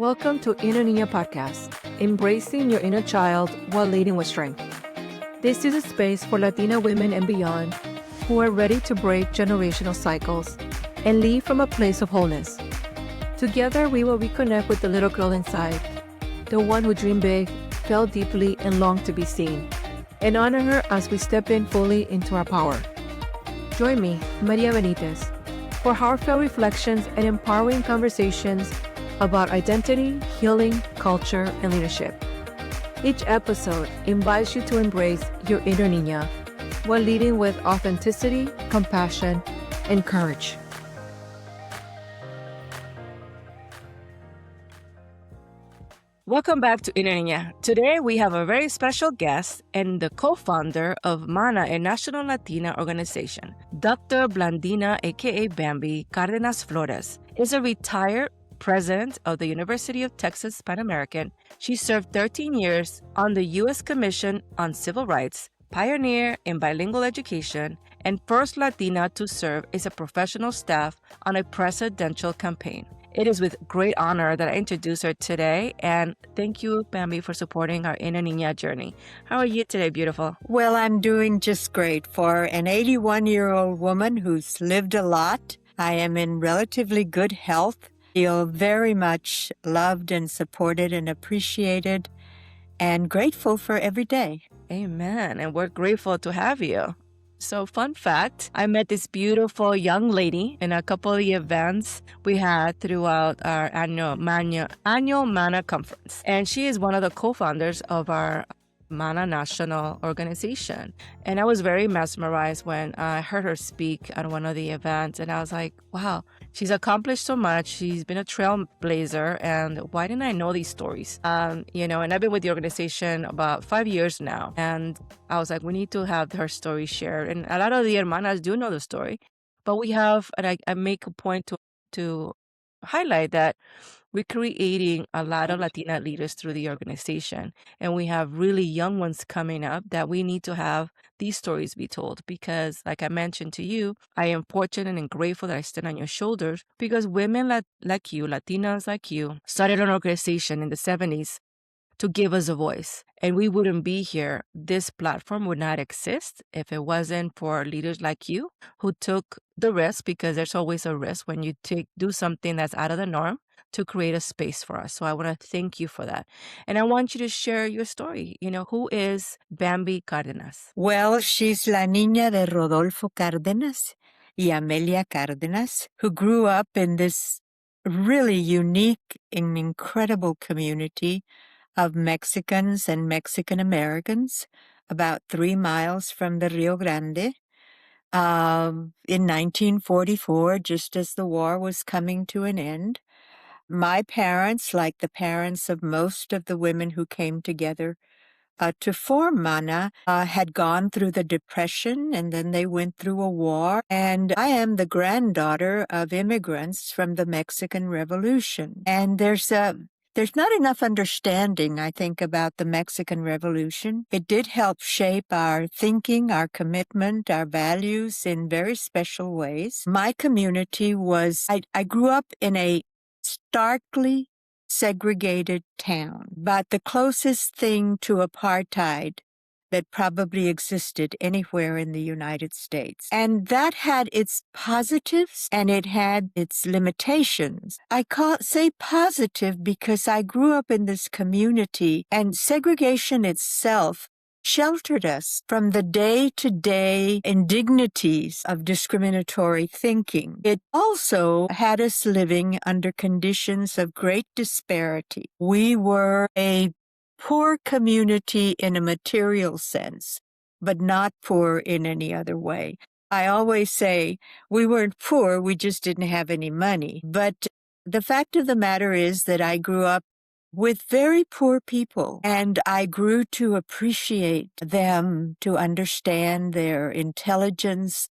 Welcome to Niña podcast, embracing your inner child while leading with strength. This is a space for Latina women and beyond who are ready to break generational cycles and lead from a place of wholeness. Together, we will reconnect with the little girl inside, the one who dreamed big, felt deeply, and longed to be seen, and honor her as we step in fully into our power. Join me, Maria Benitez, for heartfelt reflections and empowering conversations about identity, healing, culture, and leadership. Each episode invites you to embrace your inner Niña while leading with authenticity, compassion, and courage. Welcome back to Inner Niña. Today we have a very special guest and the co-founder of MANA, a national Latina organization. Dr. Blandina, aka Bambi, Cardenas Flores, is a retired president of the University of Texas Pan American. She served 13 years on the U.S. Commission on Civil Rights, pioneer in bilingual education, and first Latina to serve as a professional staff on a presidential campaign. It is with great honor that I introduce her today, and thank you, Bambi, for supporting our Inner Niña journey. How are you today, beautiful? Well, I'm doing just great. For an 81-year-old woman who's lived a lot, I am in relatively good health. Feel very much loved and supported and appreciated and grateful for every day. Amen. And we're grateful to have you. So, fun fact, I met this beautiful young lady in a couple of events we had throughout our annual MANA conference. And she is one of the co-founders of our MANA national organization. And I was very mesmerized when I heard her speak at one of the events. And I was like, wow, she's accomplished so much. She's been a trailblazer. And why didn't I know these stories? And I've been with the organization about 5 years now. And I was like, we need to have her story shared. And a lot of the hermanas do know the story. But we have, and I make a point to highlight that we're creating a lot of Latina leaders through the organization. And we have really young ones coming up that we need to have these stories be told. Because like I mentioned to you, I am fortunate and grateful that I stand on your shoulders because women like you, Latinas like you, started an organization in the 70s to give us a voice. And we wouldn't be here. This platform would not exist if it wasn't for leaders like you who took the risk, because there's always a risk when you do something that's out of the norm, to create a space for us. So I want to thank you for that. And I want you to share your story. Who is Bambi Cardenas? Well, she's la niña de Rodolfo Cardenas y Amelia Cardenas, who grew up in this really unique and incredible community of Mexicans and Mexican Americans about 3 miles from the Rio Grande. In 1944, just as the war was coming to an end, my parents, like the parents of most of the women who came together to form MANA, had gone through the Depression, and then they went through a war. And I am the granddaughter of immigrants from the Mexican Revolution. And there's not enough understanding, I think, about the Mexican Revolution. It did help shape our thinking, our commitment, our values in very special ways. My community I grew up in a starkly segregated town, but the closest thing to apartheid that probably existed anywhere in the United States. And that had its positives and it had its limitations. I say positive because I grew up in this community, and segregation itself sheltered us from the day-to-day indignities of discriminatory thinking. It also had us living under conditions of great disparity. We were a poor community in a material sense, but not poor in any other way. I always say we weren't poor, we just didn't have any money. But the fact of the matter is that I grew up with very poor people, and I grew to appreciate them, to understand their intelligence,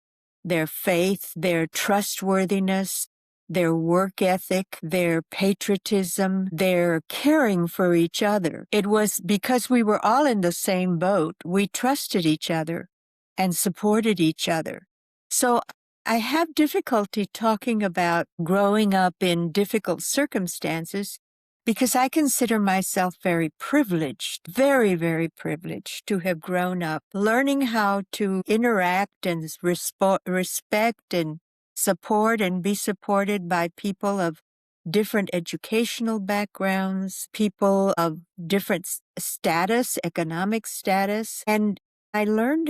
their faith, their trustworthiness, their work ethic, their patriotism, their caring for each other. It was because we were all in the same boat. We trusted each other and supported each other. So I have difficulty talking about growing up in difficult circumstances because I consider myself very privileged, very, very privileged to have grown up learning how to interact and respect and support and be supported by people of different educational backgrounds, people of different status, economic status. And I learned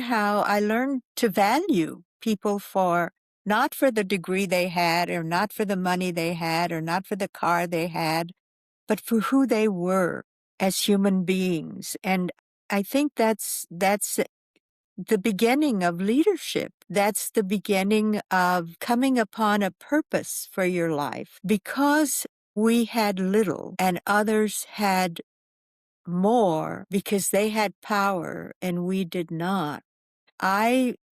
to value people for not for the degree they had or not for the money they had or not for the car they had, but for who they were as human beings. And I think that's the beginning of leadership. That's the beginning of coming upon a purpose for your life. Because we had little and others had more because they had power and we did not.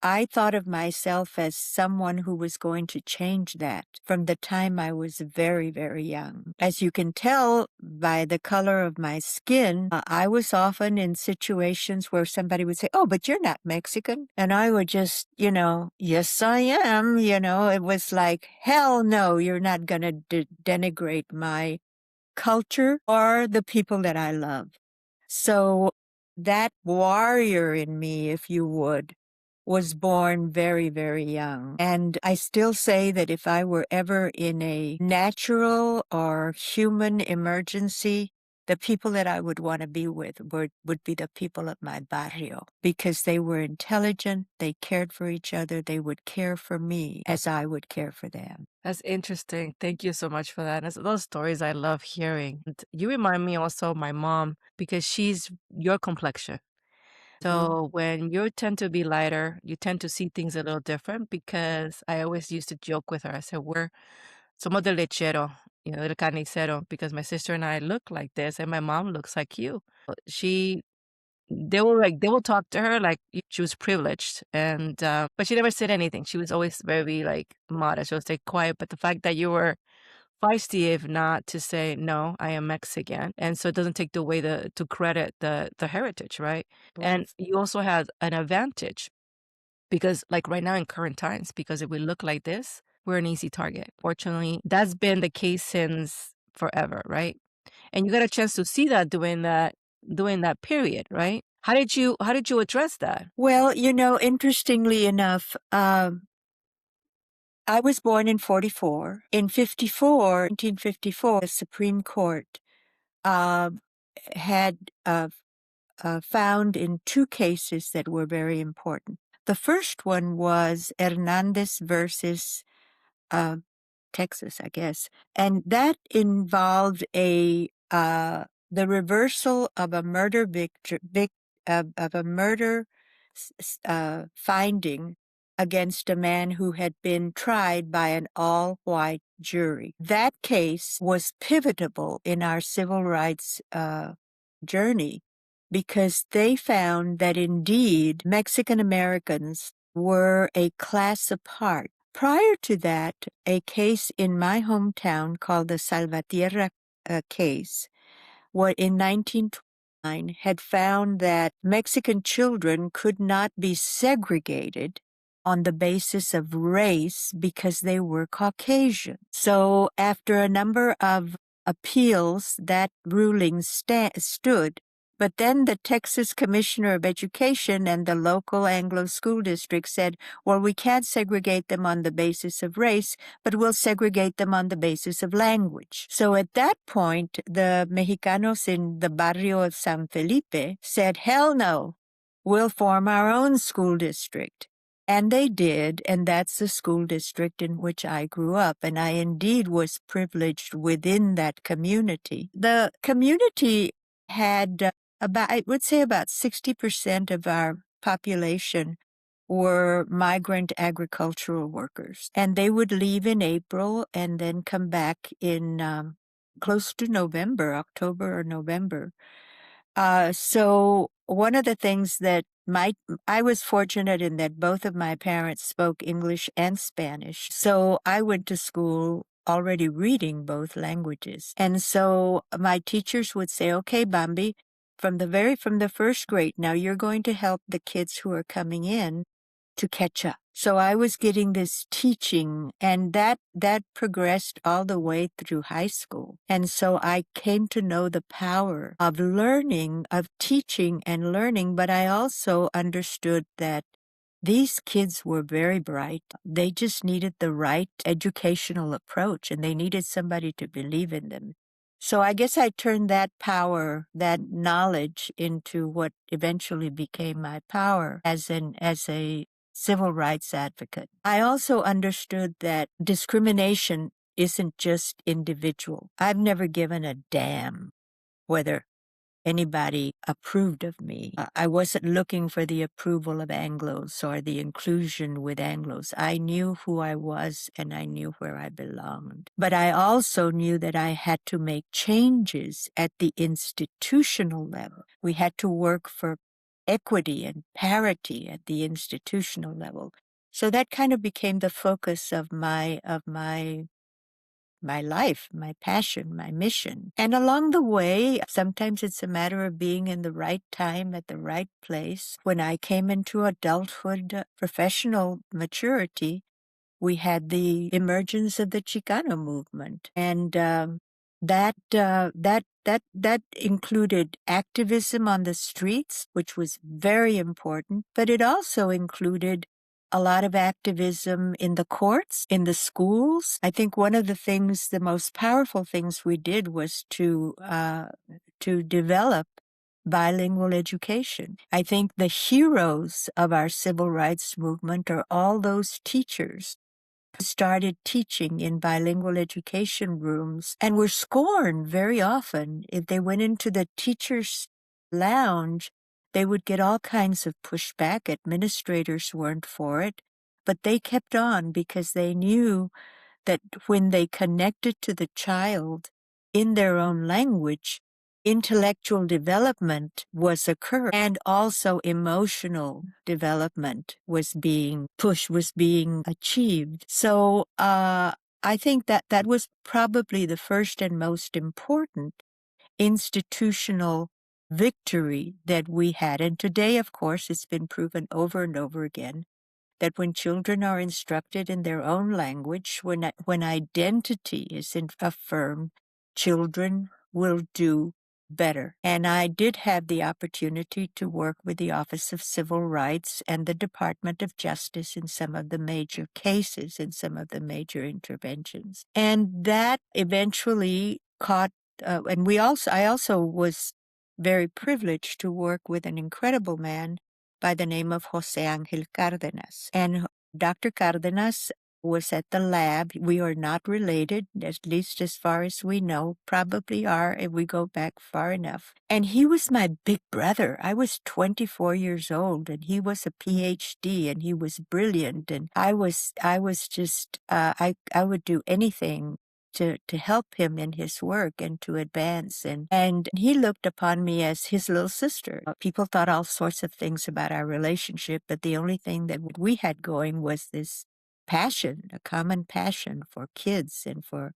I thought of myself as someone who was going to change that from the time I was very, very young. As you can tell by the color of my skin, I was often in situations where somebody would say, "Oh, but you're not Mexican." And I would just, "Yes, I am." It was like, hell no, you're not going to denigrate my culture or the people that I love. So that warrior in me, if you would, was born very, very young. And I still say that if I were ever in a natural or human emergency, the people that I would want to be with would be the people of my barrio because they were intelligent, they cared for each other, they would care for me as I would care for them. That's interesting. Thank you so much for that. Those stories I love hearing. And you remind me also of my mom because she's your complexion. So when you tend to be lighter, you tend to see things a little different because I always used to joke with her. I said, we're somos del lechero, del carnicero, because my sister and I look like this and my mom looks like you. She they will talk to her like she was privileged and but she never said anything. She was always very like modest. She would stay quiet. But the fact that you were feisty if not to say no, I am Mexican, and so it doesn't take away to credit the heritage, right? And you also have an advantage because like right now in current times, because if we look like this, we're an easy target. Fortunately, that's been the case since forever, right? And you got a chance to see that during that period, right? How did you address that? Well, interestingly enough, I was born in 44. In 1954, the Supreme Court uh, had found in two cases that were very important. The first one was Hernandez versus uh, Texas, I guess, and that involved the reversal of a murder of a murder finding against a man who had been tried by an all-white jury. That case was pivotal in our civil rights journey because they found that indeed Mexican Americans were a class apart. Prior to that, a case in my hometown called the Salvatierra case, what in 1929 had found that Mexican children could not be segregated on the basis of race because they were Caucasian. So after a number of appeals, that ruling stood. But then the Texas Commissioner of Education and the local Anglo school district said, well, we can't segregate them on the basis of race, but we'll segregate them on the basis of language. So at that point, the Mexicanos in the barrio of San Felipe said, hell no, we'll form our own school district. And they did, and that's the school district in which I grew up, and I indeed was privileged within that community. The community had I would say about 60% of our population were migrant agricultural workers, and they would leave in April and then come back in close to November, October or November. So one of the things that I was fortunate in that both of my parents spoke English and Spanish. So I went to school already reading both languages. And so my teachers would say, okay, Bambi, from the first grade, now you're going to help the kids who are coming in to catch up. So I was getting this teaching, and that progressed all the way through high school. And so I came to know the power of learning, of teaching and learning, but I also understood that these kids were very bright. They just needed the right educational approach, and they needed somebody to believe in them. So I guess I turned that power, that knowledge, into what eventually became my power as a civil rights advocate. I also understood that discrimination isn't just individual. I've never given a damn whether anybody approved of me. I wasn't looking for the approval of Anglos or the inclusion with Anglos. I knew who I was and I knew where I belonged. But I also knew that I had to make changes at the institutional level. We had to work for equity and parity at the institutional level. So that kind of became the focus of my life, my passion, my mission. And along the way, sometimes it's a matter of being in the right time at the right place. When I came into adulthood, professional maturity, we had the emergence of the Chicano movement, and that included activism on the streets, which was very important, but it also included a lot of activism in the courts, in the schools. I think one of the things, the most powerful things we did was to develop bilingual education. I think the heroes of our civil rights movement are all those teachers who started teaching in bilingual education rooms and were scorned very often. If they went into the teacher's lounge, they would get all kinds of pushback. Administrators weren't for it, but they kept on because they knew that when they connected to the child in their own language, intellectual development was occurring, and also emotional development was being pushed, was being achieved. So I think that was probably the first and most important institutional victory that we had. And today, of course, it's been proven over and over again that when children are instructed in their own language, when identity is affirmed, children will do better. And I did have the opportunity to work with the Office of Civil Rights and the Department of Justice in some of the major cases, in some of the major interventions. And that eventually caught, and I also was very privileged to work with an incredible man by the name of Jose Angel Cardenas. And Dr. Cardenas was at the lab. We are not related, at least as far as we know, probably are if we go back far enough. And he was my big brother. I was 24 years old and he was a PhD and he was brilliant. And I was just, I would do anything to help him in his work and to advance. And he looked upon me as his little sister. People thought all sorts of things about our relationship, but the only thing that we had going was this passion, a common passion for kids and for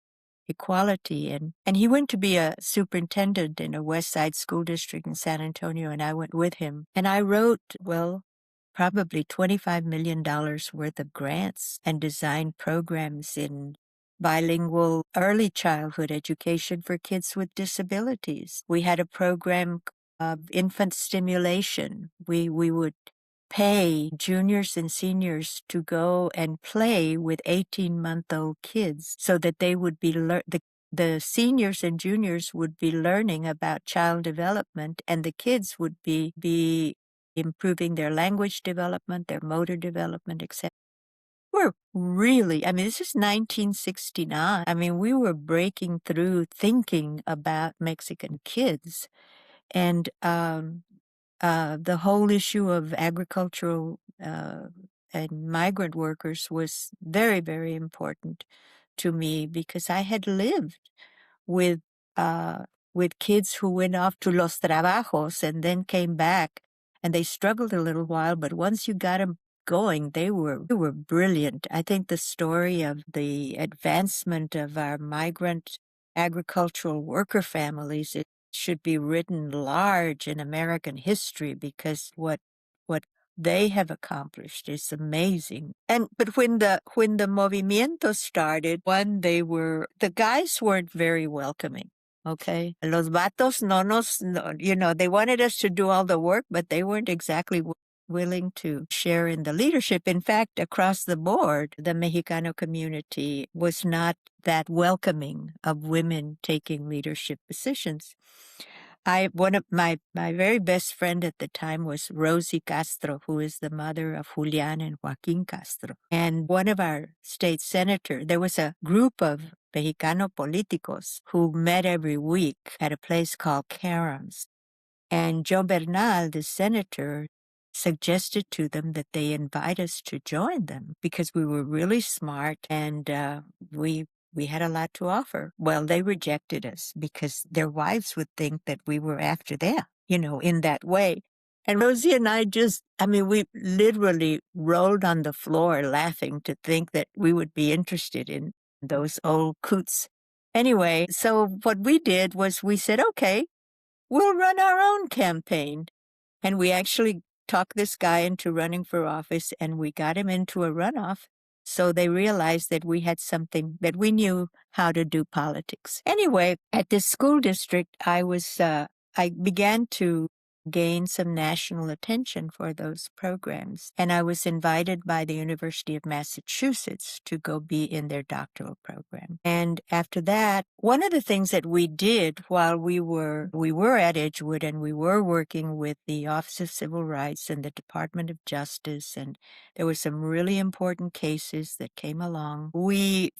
equality. And he went to be a superintendent in a West Side school district in San Antonio, and I went with him. And I wrote, probably $25 million worth of grants and designed programs in bilingual early childhood education for kids with disabilities. We had a program of infant stimulation. We would pay juniors and seniors to go and play with 18-month-old kids so that they would be the seniors and juniors would be learning about child development, and the kids would be improving their language development, their motor development, etc. We're really, this is 1969. We were breaking through thinking about Mexican kids. And the whole issue of agricultural and migrant workers was very, very important to me because I had lived with kids who went off to los trabajos and then came back, and they struggled a little while, but once you got them going, they were brilliant. I think the story of the advancement of our migrant agricultural worker families, it should be written large in American history, because what they have accomplished is amazing. But when the movimiento started, the guys weren't very welcoming. Okay. Los vatos they wanted us to do all the work, but they weren't exactly willing to share in the leadership. In fact, across the board, the Mexicano community was not that welcoming of women taking leadership positions. One of my very best friend at the time was Rosie Castro, who is the mother of Julian and Joaquin Castro. And one of our state senators, there was a group of Mexicano politicos who met every week at a place called Karam's. And Joe Bernal, the senator, suggested to them that they invite us to join them because we were really smart and we had a lot to offer. Well, they rejected us because their wives would think that we were after them, in that way. And Rosie and I we literally rolled on the floor laughing to think that we would be interested in those old coots. Anyway, so what we did was we said, okay, we'll run our own campaign. And we actually talked this guy into running for office, and we got him into a runoff. So they realized that we had something, that we knew how to do politics. Anyway, at this school district, I began to gain some national attention for those programs. And I was invited by the University of Massachusetts to go be in their doctoral program. And after that, one of the things that we did while we were at Edgewood and we were working with the Office of Civil Rights and the Department of Justice, and there were some really important cases that came along, the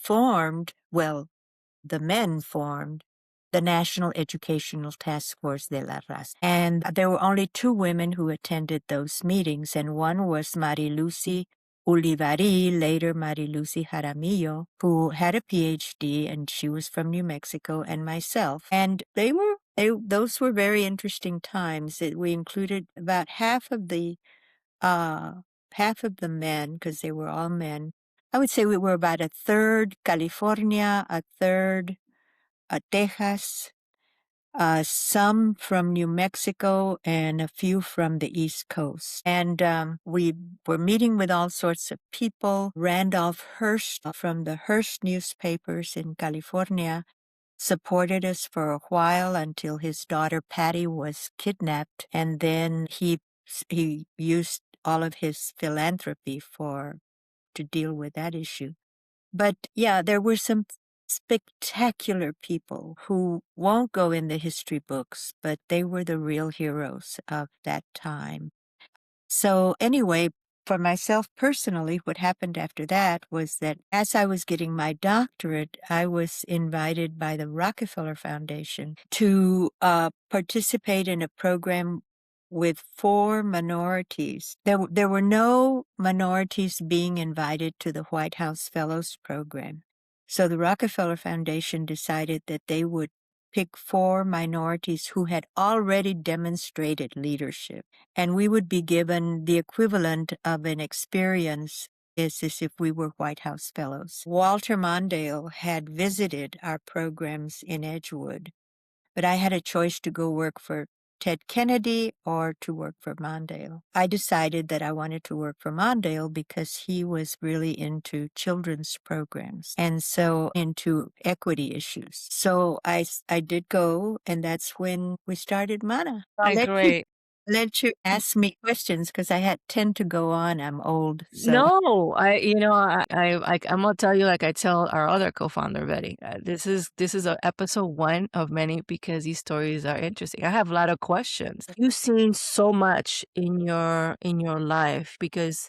men formed the National Educational Task Force de la Raza. And there were only 2 women who attended those meetings, and one was Marilucy Ulivari, later Marilucy Jaramillo, who had a PhD, and she was from New Mexico, and myself. And those were very interesting times. We included about half of the men, because they were all men. I would say we were about a third California, a third Texas, some from New Mexico, and a few from the East Coast. And we were meeting with all sorts of people. Randolph Hearst from the Hearst newspapers in California supported us for a while until his daughter Patty was kidnapped, and then he used all of his philanthropy to deal with that issue. But yeah, there were some spectacular people who won't go in the history books, but they were the real heroes of that time. So anyway, for myself personally, what happened after that was that as I was getting my doctorate, I was invited by the Rockefeller Foundation to participate in a program with 4 minorities. There were no minorities being invited to the White House Fellows Program. So the Rockefeller Foundation decided that they would pick 4 minorities who had already demonstrated leadership, and we would be given the equivalent of an experience as if we were White House Fellows. Walter Mondale had visited our programs in Edgewood, but I had a choice to go work for Ted Kennedy or to work for Mondale. I decided that I wanted to work for Mondale because he was really into children's programs and so into equity issues. So I did go, and that's when we started MANA. I'll Great. let you ask me questions because I tend to go on. I'm old. So. No, I'm gonna tell you like I tell our other co-founder Betty. This is a episode 1 of many because these stories are interesting. I have a lot of questions. You've seen so much in your life because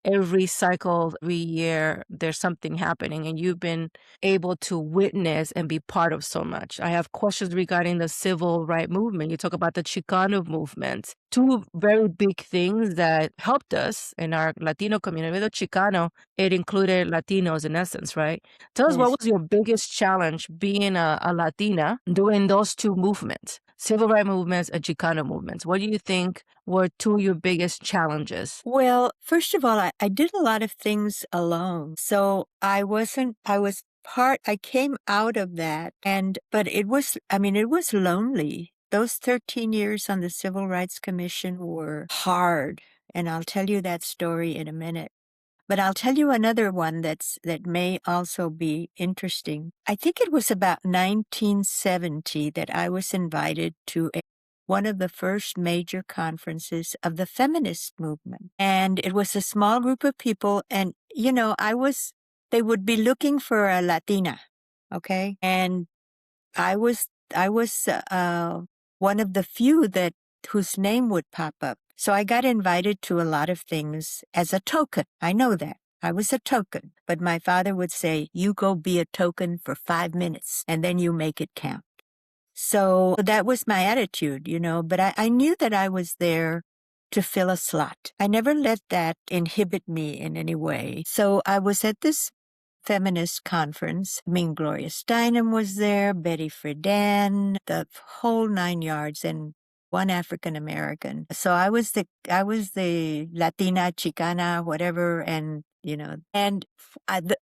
every cycle, every year, there's something happening, and you've been able to witness and be part of so much. I have questions regarding the civil rights movement. You talk about the Chicano movement. 2 very big things that helped us in our Latino community. With the Chicano, it included Latinos in essence, right? Tell us, Yes. what was your biggest challenge being a Latina doing those 2 movements, civil rights movements and Chicano movements? What do you think were 2 of your biggest challenges? Well, first of all, I did a lot of things alone. So I came out of that, but it was lonely. Those 13 years on the Civil Rights Commission were hard. and I'll tell you that story in a minute. But I'll tell you another one that may also be interesting. I think it was about 1970 that I was invited to one of the first major conferences of the feminist movement. And it was a small group of people. And, they would be looking for a Latina. Okay. And I was one of the few whose name would pop up. So I got invited to a lot of things as a token. I know that. I was a token. But my father would say, you go be a token for 5 minutes and then you make it count. So that was my attitude, but I knew that I was there to fill a slot. I never let that inhibit me in any way. So I was at this feminist conference. I mean, Gloria Steinem was there, Betty Friedan, the whole 9 yards, and one African American. So I was the Latina, Chicana, whatever, and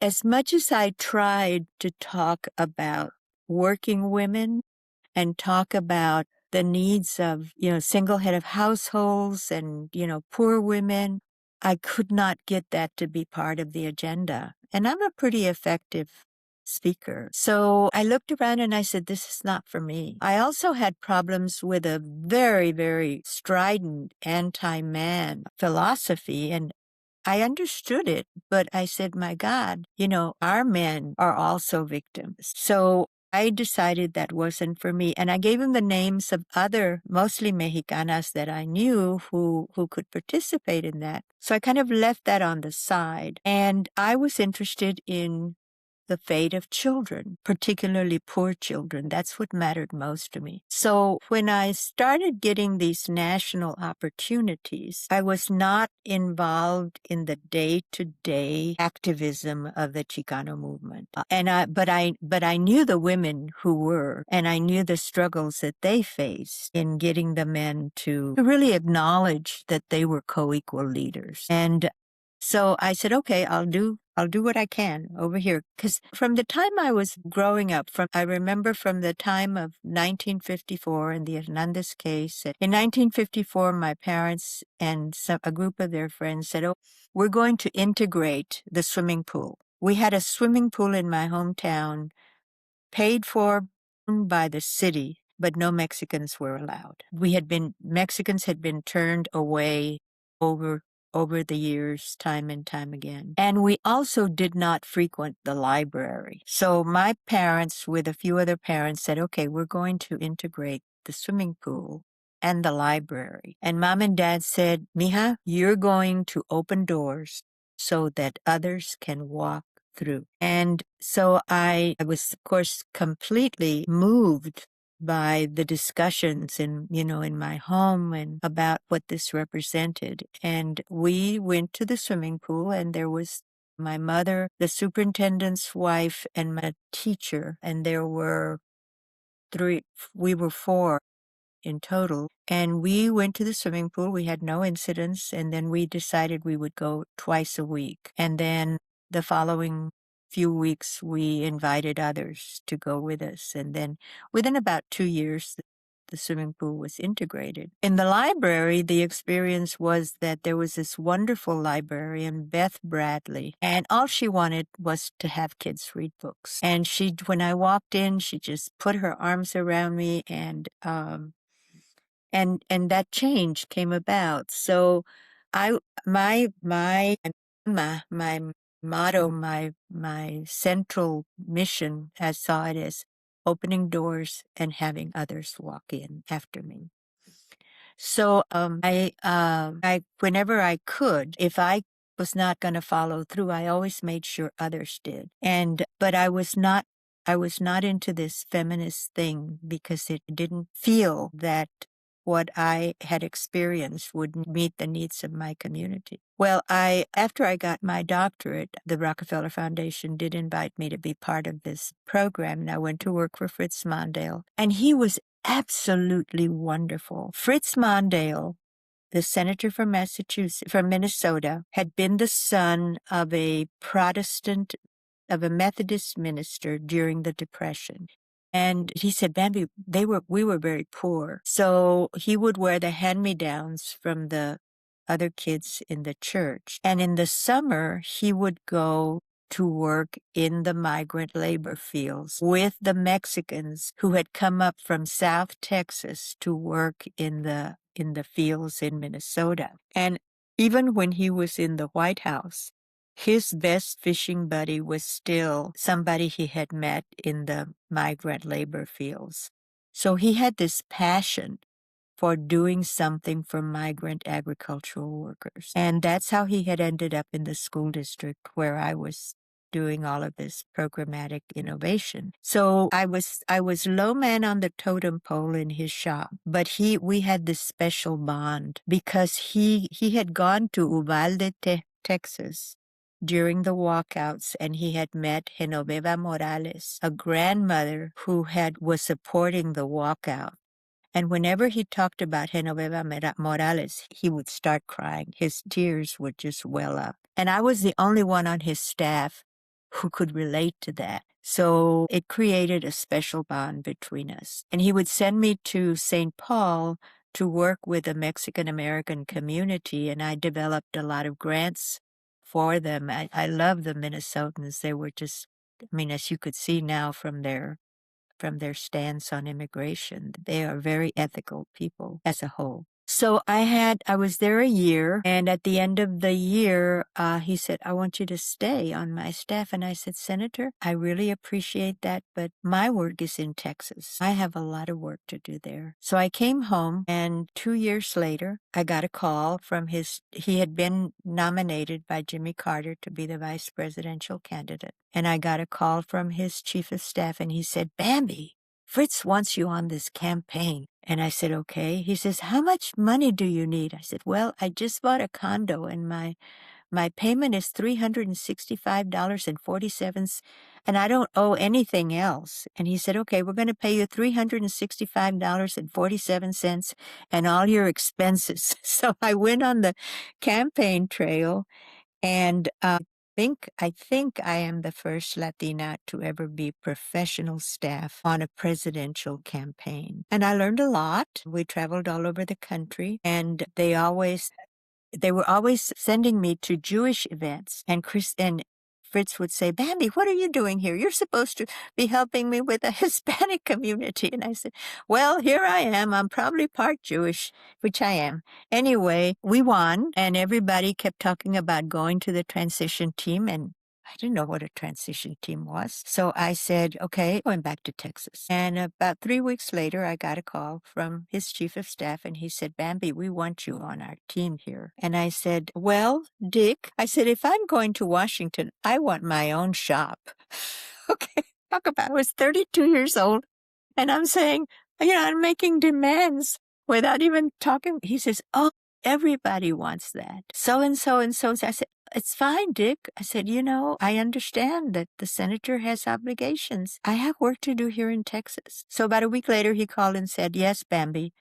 as much as I tried to talk about working women and talk about the needs of, single head of households and, poor women, I could not get that to be part of the agenda. And I'm a pretty effective speaker. So I looked around and I said, this is not for me. I also had problems with a very, very strident anti-man philosophy, and I understood it, but I said, my God, our men are also victims. So I decided that wasn't for me. And I gave him the names of other, mostly Mexicanas that I knew who could participate in that. So I kind of left that on the side. And I was interested in the fate of children, particularly poor children. That's what mattered most to me. So when I started getting these national opportunities, I was not involved in the day-to-day activism of the Chicano movement. But I knew the women who were, and I knew the struggles that they faced in getting the men to really acknowledge that they were co-equal leaders. And so I said, okay, I'll do what I can over here. Because from the time I was growing up, I remember from the time of 1954 in the Hernandez case. In 1954, my parents and a group of their friends said, oh, we're going to integrate the swimming pool. We had a swimming pool in my hometown, paid for by the city, but no Mexicans were allowed. Mexicans had been turned away over the years, time and time again. And we also did not frequent the library. So my parents, with a few other parents, said, okay, we're going to integrate the swimming pool and the library. And Mom and Dad said, Mija, you're going to open doors so that others can walk through. And so I was, of course, completely moved by the discussions in my home and about what this represented. And we went to the swimming pool, and there was my mother, the superintendent's wife, and my teacher. And there were we were 4 in total. And we went to the swimming pool. We had no incidents. And then we decided we would go twice a week. And then the following few weeks, we invited others to go with us. And then within about 2 years, the swimming pool was integrated. In the library, the experience was that there was this wonderful librarian, Beth Bradley, and all she wanted was to have kids read books. And when I walked in, she just put her arms around me, and that change came about. So my motto, my central mission, I saw it as opening doors and having others walk in after me. So I whenever I could, if I was not going to follow through, I always made sure others did. But I was not into this feminist thing because it didn't feel that what I had experienced would meet the needs of my community. Well, after I got my doctorate, the Rockefeller Foundation did invite me to be part of this program, and I went to work for Fritz Mondale, and he was absolutely wonderful. Fritz Mondale, the senator from Minnesota, had been the son of a Methodist minister during the Depression. And he said, Bambi, we were very poor. So he would wear the hand-me-downs from the other kids in the church. And in the summer, he would go to work in the migrant labor fields with the Mexicans who had come up from South Texas to work in the fields in Minnesota. And even when he was in the White House, his best fishing buddy was still somebody he had met in the migrant labor fields. So he had this passion for doing something for migrant agricultural workers. And that's how he had ended up in the school district where I was doing all of this programmatic innovation. So I was low man on the totem pole in his shop, but we had this special bond because he had gone to Uvalde, Texas during the walkouts, and he had met Genoveva Morales, a grandmother who was supporting the walkout. And whenever he talked about Genoveva Morales, he would start crying. His tears would just well up. And I was the only one on his staff who could relate to that. So it created a special bond between us. And he would send me to St. Paul to work with the Mexican-American community, and I developed a lot of grants for them. I love the Minnesotans. They were just, I mean, as you could see now from their stance on immigration, they are very ethical people as a whole. So I was there a year, and at the end of the year, he said, I want you to stay on my staff. And I said, Senator, I really appreciate that, but my work is in Texas. I have a lot of work to do there. So I came home, and 2 years later, I got a call from he had been nominated by Jimmy Carter to be the vice presidential candidate. And I got a call from his chief of staff, and he said, Bambi, Fritz wants you on this campaign. And I said, okay. He says, how much money do you need? I said, well, I just bought a condo, and my payment is $365.47, and I don't owe anything else. And he said, okay, we're going to pay you $365.47 and all your expenses. So I went on the campaign trail, and I think I am the first Latina to ever be professional staff on a presidential campaign. And I learned a lot. We traveled all over the country, and they were always sending me to Jewish events. And Fritz would say, Bambi, what are you doing here? You're supposed to be helping me with the Hispanic community. And I said, well, here I am. I'm probably part Jewish, which I am. Anyway, we won, and everybody kept talking about going to the transition team, and I didn't know what a transition team was. So I said, okay, going back to Texas. And about 3 weeks later, I got a call from his chief of staff, and he said, Bambi, we want you on our team here. And I said, well, Dick, I said, if I'm going to Washington, I want my own shop. Okay, talk about it. I was 32 years old, and I'm saying, I'm making demands without even talking. He says, oh, everybody wants that. So and so and so. I said, it's fine, Dick. I said, I understand that the senator has obligations. I have work to do here in Texas. So about a week later, he called and said, yes, Bambi,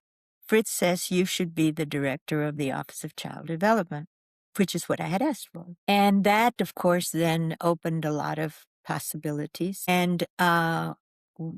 Fritz says you should be the director of the Office of Child Development, which is what I had asked for. And that, of course, then opened a lot of possibilities. And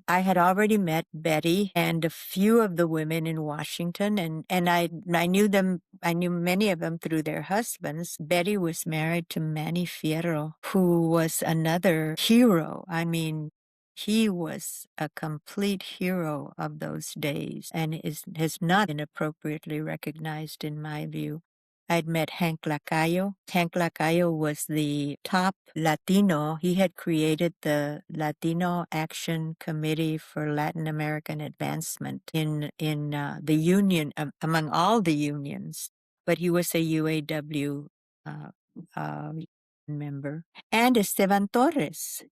I had already met Betty and a few of the women in Washington, and I knew them. I knew many of them through their husbands. Betty was married to Manny Fierro, who was another hero. I mean, he was a complete hero of those days, and has not been appropriately recognized in my view. I'd met Hank Lacayo. Hank Lacayo was the top Latino. He had created the Latino Action Committee for Latin American Advancement in the union, among all the unions. But he was a UAW member. And Esteban Torres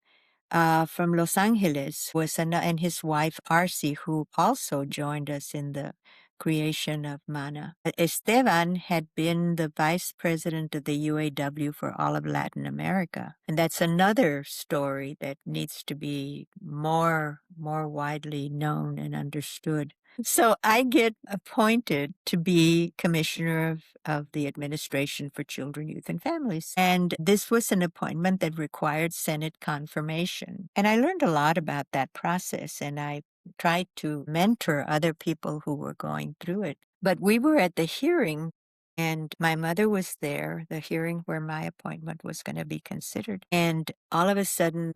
from Los Angeles and his wife Arce, who also joined us in the creation of MANA. Esteban had been the vice president of the UAW for all of Latin America. And that's another story that needs to be more widely known and understood. So I get appointed to be commissioner of the Administration for Children, Youth, and Families. And this was an appointment that required Senate confirmation. And I learned a lot about that process, and I tried to mentor other people who were going through it. But we were at the hearing, And my mother was there, the hearing where my appointment was going to be considered. And all of a sudden,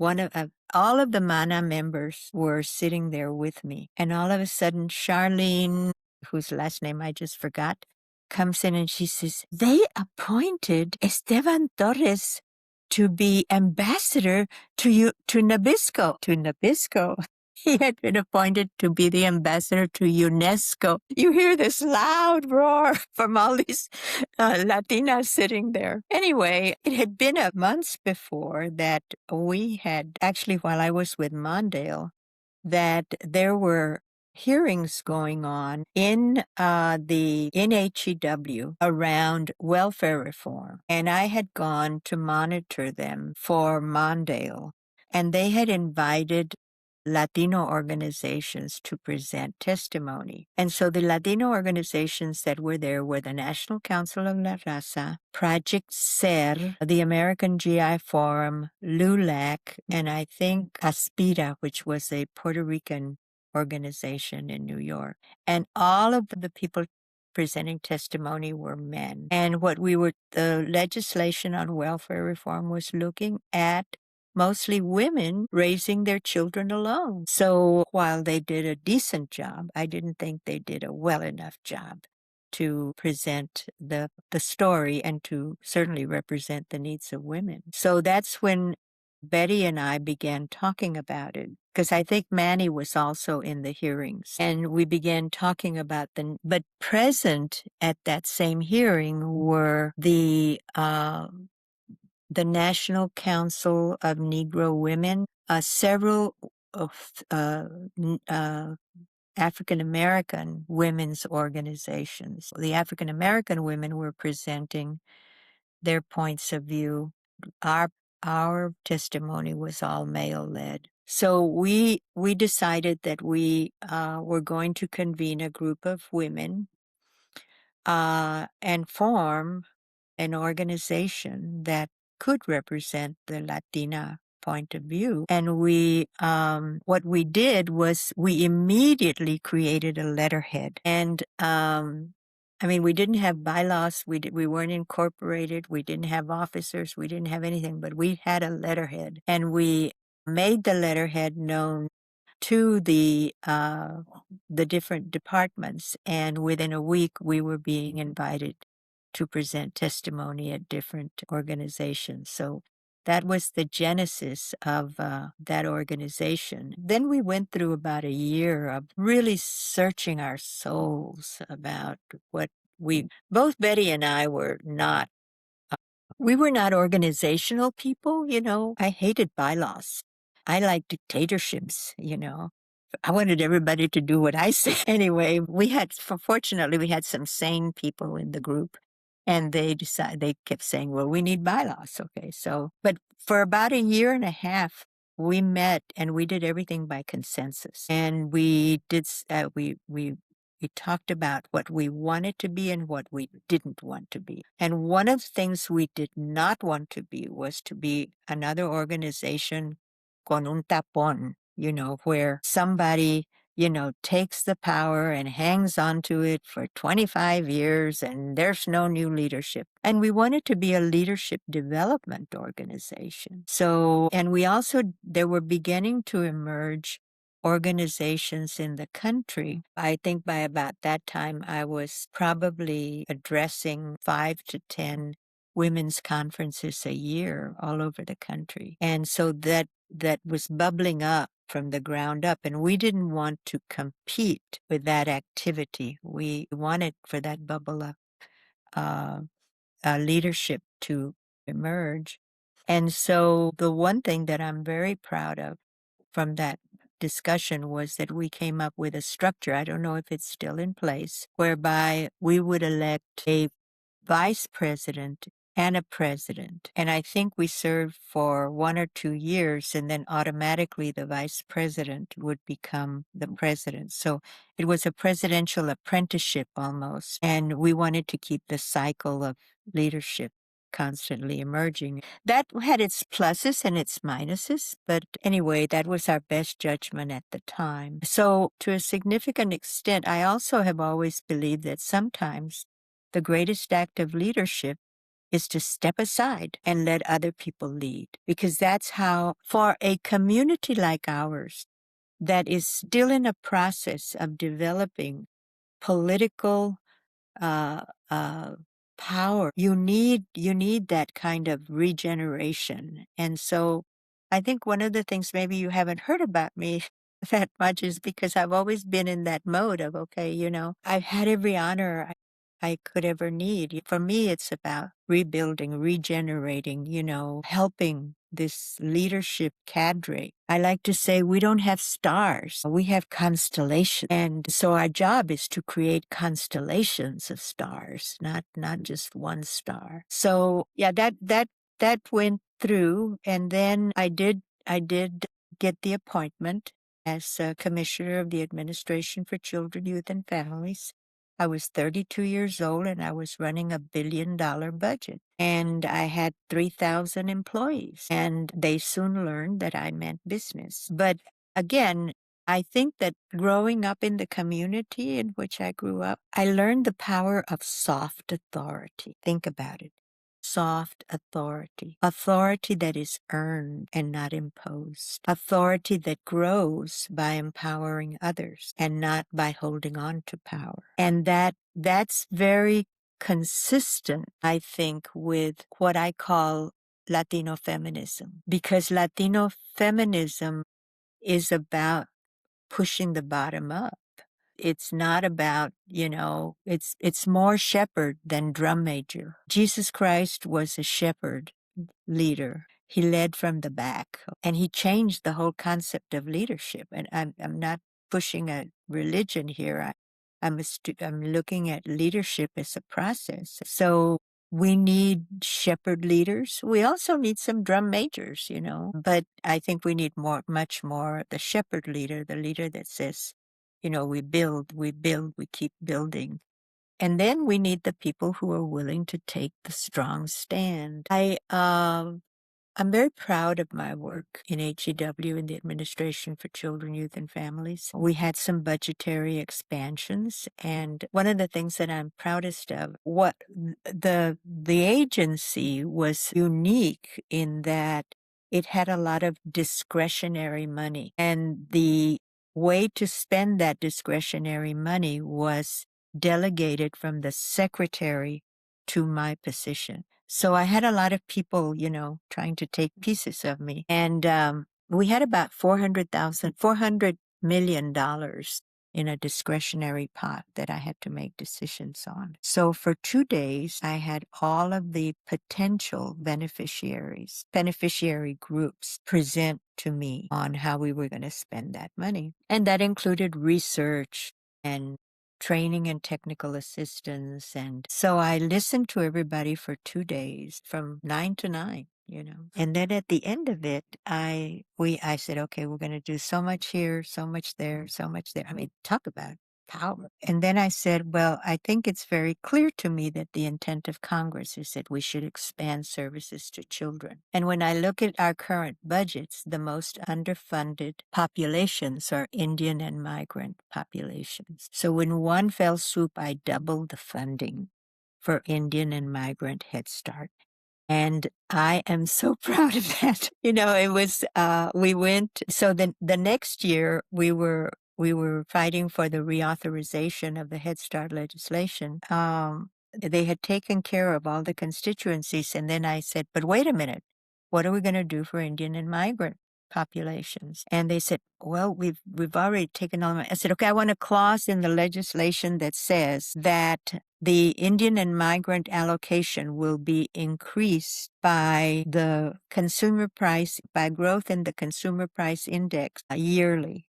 all of the MANA members were sitting there with me. And all of a sudden, Charlene, whose last name I just forgot, comes in and she says, they appointed Esteban Torres to be ambassador to Nabisco. To Nabisco. He had been appointed to be the ambassador to UNESCO. You hear this loud roar from all these Latinas sitting there. Anyway, it had been a month before that we had, actually while I was with Mondale, that there were hearings going on in the NHEW around welfare reform. And I had gone to monitor them for Mondale. And they had invited Latino organizations to present testimony. And so the Latino organizations that were there were the National Council of La Raza, Project SER, the American GI Forum, LULAC, and I think Aspira, which was a Puerto Rican organization in New York. And all of the people presenting testimony were men. And the legislation on welfare reform was looking at mostly women raising their children alone. So while they did a decent job, I didn't think they did a well enough job to present the story and to certainly represent the needs of women. So that's when Betty and I began talking about it, because I think Manny was also in the hearings. And we began talking about but present at that same hearing were the National Council of Negro Women, several of African American women's organizations. The African American women were presenting their points of view. Our testimony was all male led. So we decided that we were going to convene a group of women and form an organization that could represent the Latina point of view. And what we did was we immediately created a letterhead. And we didn't have bylaws. We weren't incorporated. We didn't have officers. We didn't have anything, but we had a letterhead. And we made the letterhead known to the different departments. And within a week, we were being invited to present testimony at different organizations. So that was the genesis of that organization. Then we went through about a year of really searching our souls about what both Betty and I were not. We were not organizational people, I hated bylaws. I like dictatorships, I wanted everybody to do what I said. Anyway, fortunately, we had some sane people in the group, and they kept saying, well, we need bylaws. Okay. But for about a year and a half, we met and we did everything by consensus. And we talked about what we wanted to be and what we didn't want to be. And one of the things we did not want to be was to be another organization con un tapón, where somebody, takes the power and hangs on to it for 25 years and there's no new leadership. And we wanted to be a leadership development organization. And there were beginning to emerge organizations in the country. I think by about that time, I was probably addressing 5 to 10 women's conferences a year all over the country. And so that was bubbling up from the ground up, and we didn't want to compete with that activity. We wanted for that bubble of leadership to emerge. And so the one thing that I'm very proud of from that discussion was that we came up with a structure, I don't know if it's still in place, whereby we would elect a vice president and a president. And I think we served for 1 or 2 years, and then automatically the vice president would become the president. So it was a presidential apprenticeship almost. And we wanted to keep the cycle of leadership constantly emerging. That had its pluses and its minuses, but anyway, that was our best judgment at the time. So to a significant extent, I also have always believed that sometimes the greatest act of leadership is to step aside and let other people lead. Because that's how, for a community like ours that is still in a process of developing political uh, uh, power, you need that kind of regeneration. And so I think one of the things maybe you haven't heard about me that much is because I've always been in that mode of, okay, I've had every honor I could ever need. For me, it's about rebuilding, regenerating, helping this leadership cadre. I like to say we don't have stars, we have constellations. And so our job is to create constellations of stars, not just one star. So yeah, that went through. And then I did get the appointment as Commissioner of the Administration for Children, Youth, and Families. I was 32 years old and I was running $1 billion budget. And I had 3,000 employees. And they soon learned that I meant business. But again, I think that growing up in the community in which I grew up, I learned the power of soft authority. Think about it. Soft authority. Authority that is earned and not imposed. Authority that grows by empowering others and not by holding on to power. And that's very consistent, I think, with what I call Latino feminism. Because Latino feminism is about pushing the bottom up. It's not about, it's more shepherd than drum major. Jesus Christ was a shepherd leader. He led from the back and he changed the whole concept of leadership. And I'm not pushing a religion here. I'm looking at leadership as a process. So we need shepherd leaders. We also need some drum majors, but I think we need much more the shepherd leader, the leader that says, we build, we keep building. And then we need the people who are willing to take the strong stand. I'm very proud of my work in HEW in the Administration for Children, Youth, and Families. We had some budgetary expansions, and one of the things that I'm proudest of, what the agency was unique in that it had a lot of discretionary money, and the way to spend that discretionary money was delegated from the secretary to my position. So I had a lot of people, trying to take pieces of me. And we had about $400 million in a discretionary pot that I had to make decisions on. So for 2 days, I had all of the potential beneficiary groups present to me on how we were going to spend that money. And that included research and training and technical assistance. And so I listened to everybody for 2 days from 9 to 9, And then at the end of it, I said, okay, we're going to do so much here, so much there, so much there. I mean, talk about power. And then I said, well, I think it's very clear to me that the intent of Congress is that we should expand services to children. And when I look at our current budgets, the most underfunded populations are Indian and migrant populations. So in one fell swoop, I doubled the funding for Indian and migrant Head Start. And I am so proud of that. It was, we went, so the next year we were fighting for the reauthorization of the Head Start legislation. They had taken care of all the constituencies. And then I said, but wait a minute, what are we going to do for Indian and migrant populations? And they said, well, we've already taken all of it. I said, okay, I want a clause in the legislation that says that the Indian and migrant allocation will be increased by the consumer price, by growth in the consumer price index yearly.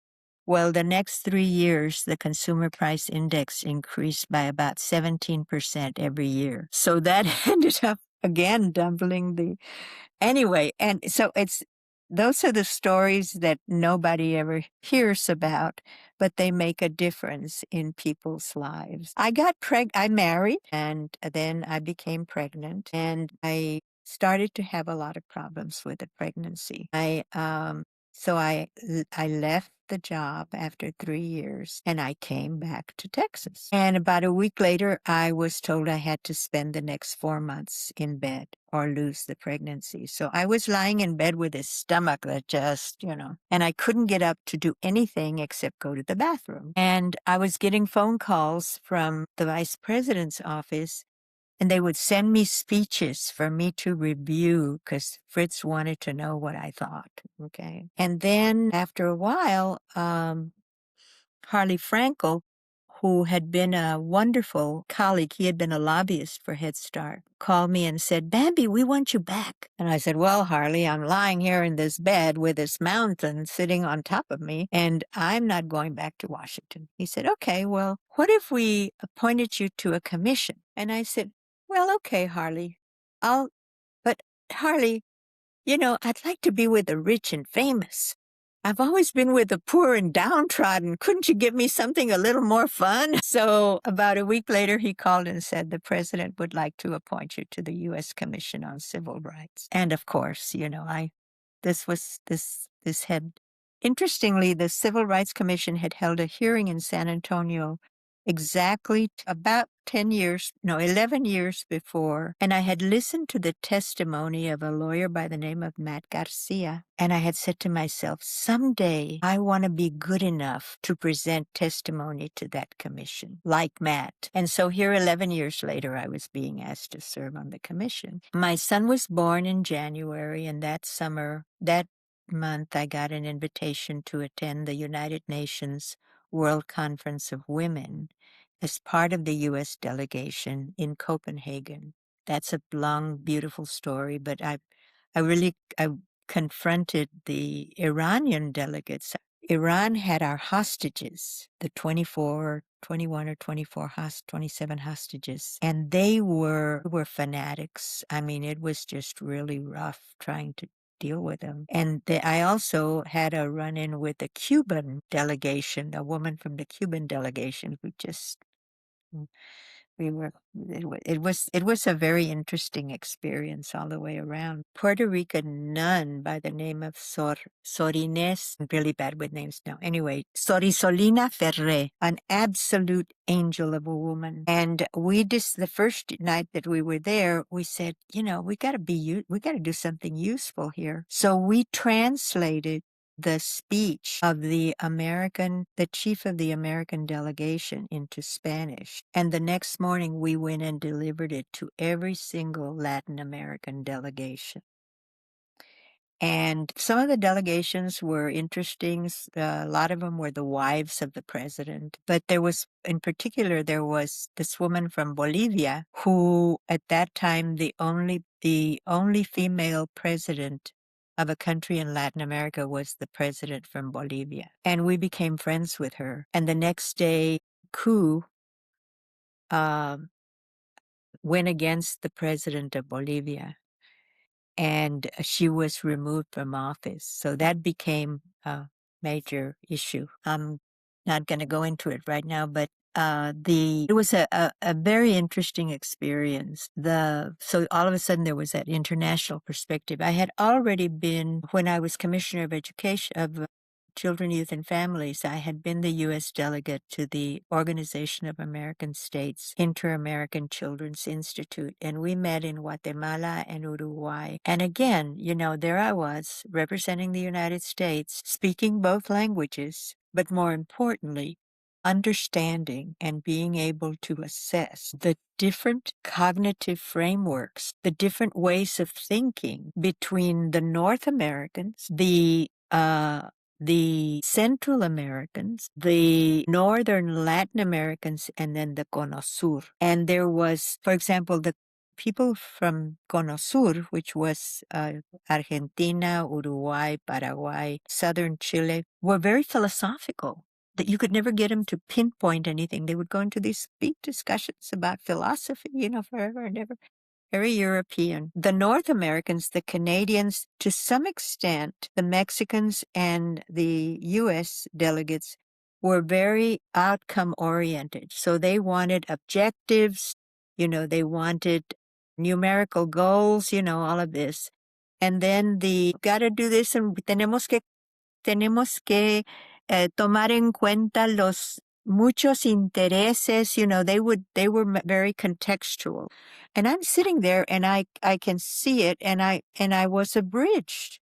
Well, the next 3 years, the consumer price index increased by about 17% every year. So that ended up, again, doubling anyway. And so those are the stories that nobody ever hears about, but they make a difference in people's lives. I married, and then I became pregnant, and I started to have a lot of problems with the pregnancy. So I left the job after 3 years and I came back to Texas. And about a week later, I was told I had to spend the next 4 months in bed or lose the pregnancy. So I was lying in bed with a stomach that just, and I couldn't get up to do anything except go to the bathroom. And I was getting phone calls from the vice president's office, and they would send me speeches for me to review because Fritz wanted to know what I thought. Okay. And then after a while, Harley Frankel, who had been a wonderful colleague, he had been a lobbyist for Head Start, called me and said, Bambi, we want you back. And I said, well, Harley, I'm lying here in this bed with this mountain sitting on top of me, and I'm not going back to Washington. He said, okay, well, what if we appointed you to a commission? And I said, well, okay, Harley, but Harley, I'd like to be with the rich and famous. I've always been with the poor and downtrodden. Couldn't you give me something a little more fun? So about a week later, he called and said the president would like to appoint you to the U.S. Commission on Civil Rights. And of course, this had, interestingly, the Civil Rights Commission had held a hearing in San Antonio exactly about 11 years before. And I had listened to the testimony of a lawyer by the name of Matt Garcia. And I had said to myself, someday I want to be good enough to present testimony to that commission, like Matt. And so here, 11 years later, I was being asked to serve on the commission. My son was born in January, and that month, I got an invitation to attend the United Nations World Conference of Women as part of the U.S. delegation in Copenhagen. That's a long, beautiful story, but I confronted the Iranian delegates. Iran had our hostages, the 21 or 27 hostages, and they were fanatics. I mean, it was just really rough trying to deal with them. And I also had a run-in with the Cuban delegation, a woman from the Cuban delegation who just it was a very interesting experience all the way around. Puerto Rican nun by the name of Sorines, I'm really bad with names now. Anyway, Sorisolina Ferre, an absolute angel of a woman. And the first night that we were there, we said, we got to do something useful here. So we translated the speech of the chief of the American delegation into Spanish. And the next morning we went and delivered it to every single Latin American delegation. And some of the delegations were interesting. A lot of them were the wives of the president. But in particular, there was this woman from Bolivia who, at that time, the only female president of a country in Latin America was the president from Bolivia. And we became friends with her. And the next day, coup went against the president of Bolivia, and she was removed from office. So that became a major issue. I'm not going to go into it right now, but it was a very interesting experience. So all of a sudden there was that international perspective. I had already been, when I was Commissioner of Education of Children, Youth, and Families, I had been the U.S. delegate to the Organization of American States Inter-American Children's Institute, and we met in Guatemala and Uruguay. And again, there I was representing the United States, speaking both languages, but more importantly, understanding and being able to assess the different cognitive frameworks, the different ways of thinking between the North Americans, the Central Americans, the Northern Latin Americans, and then the Cono Sur. And there was, for example, the people from Cono Sur, which was Argentina, Uruguay, Paraguay, Southern Chile, were very philosophical. That you could never get them to pinpoint anything. They would go into these big discussions about philosophy, forever and ever. Very European. The North Americans, the Canadians, to some extent, the Mexicans and the U.S. delegates were very outcome oriented. So they wanted objectives, they wanted numerical goals, all of this. And then got to do this, and tenemos que tenemos que tomar en cuenta los muchos intereses, they were very contextual. And I'm sitting there and I can see it and I was abridged.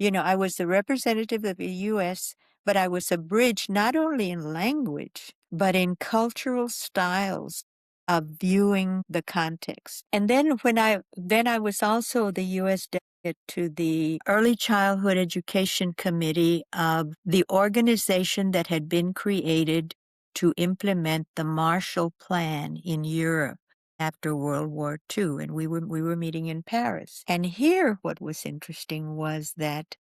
I was the representative of the US, but I was abridged not only in language, but in cultural styles of viewing the context. And then I was also the US delegate to the Early Childhood Education Committee of the organization that had been created to implement the Marshall Plan in Europe after World War II, and we were meeting in Paris. And here what was interesting was that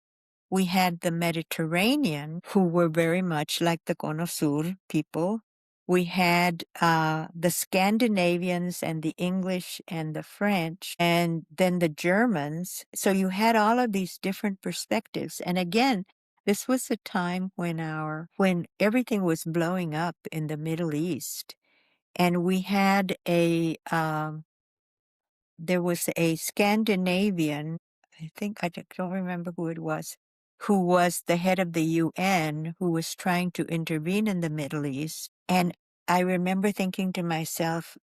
we had the Mediterranean, who were very much like the Cono Sur people. We had the Scandinavians and the English and the French, and then the Germans. So you had all of these different perspectives. And again, this was a time when everything was blowing up in the Middle East. And we had there was a Scandinavian, I don't remember who it was, who was the head of the UN, who was trying to intervene in the Middle East. And I remember thinking to myself,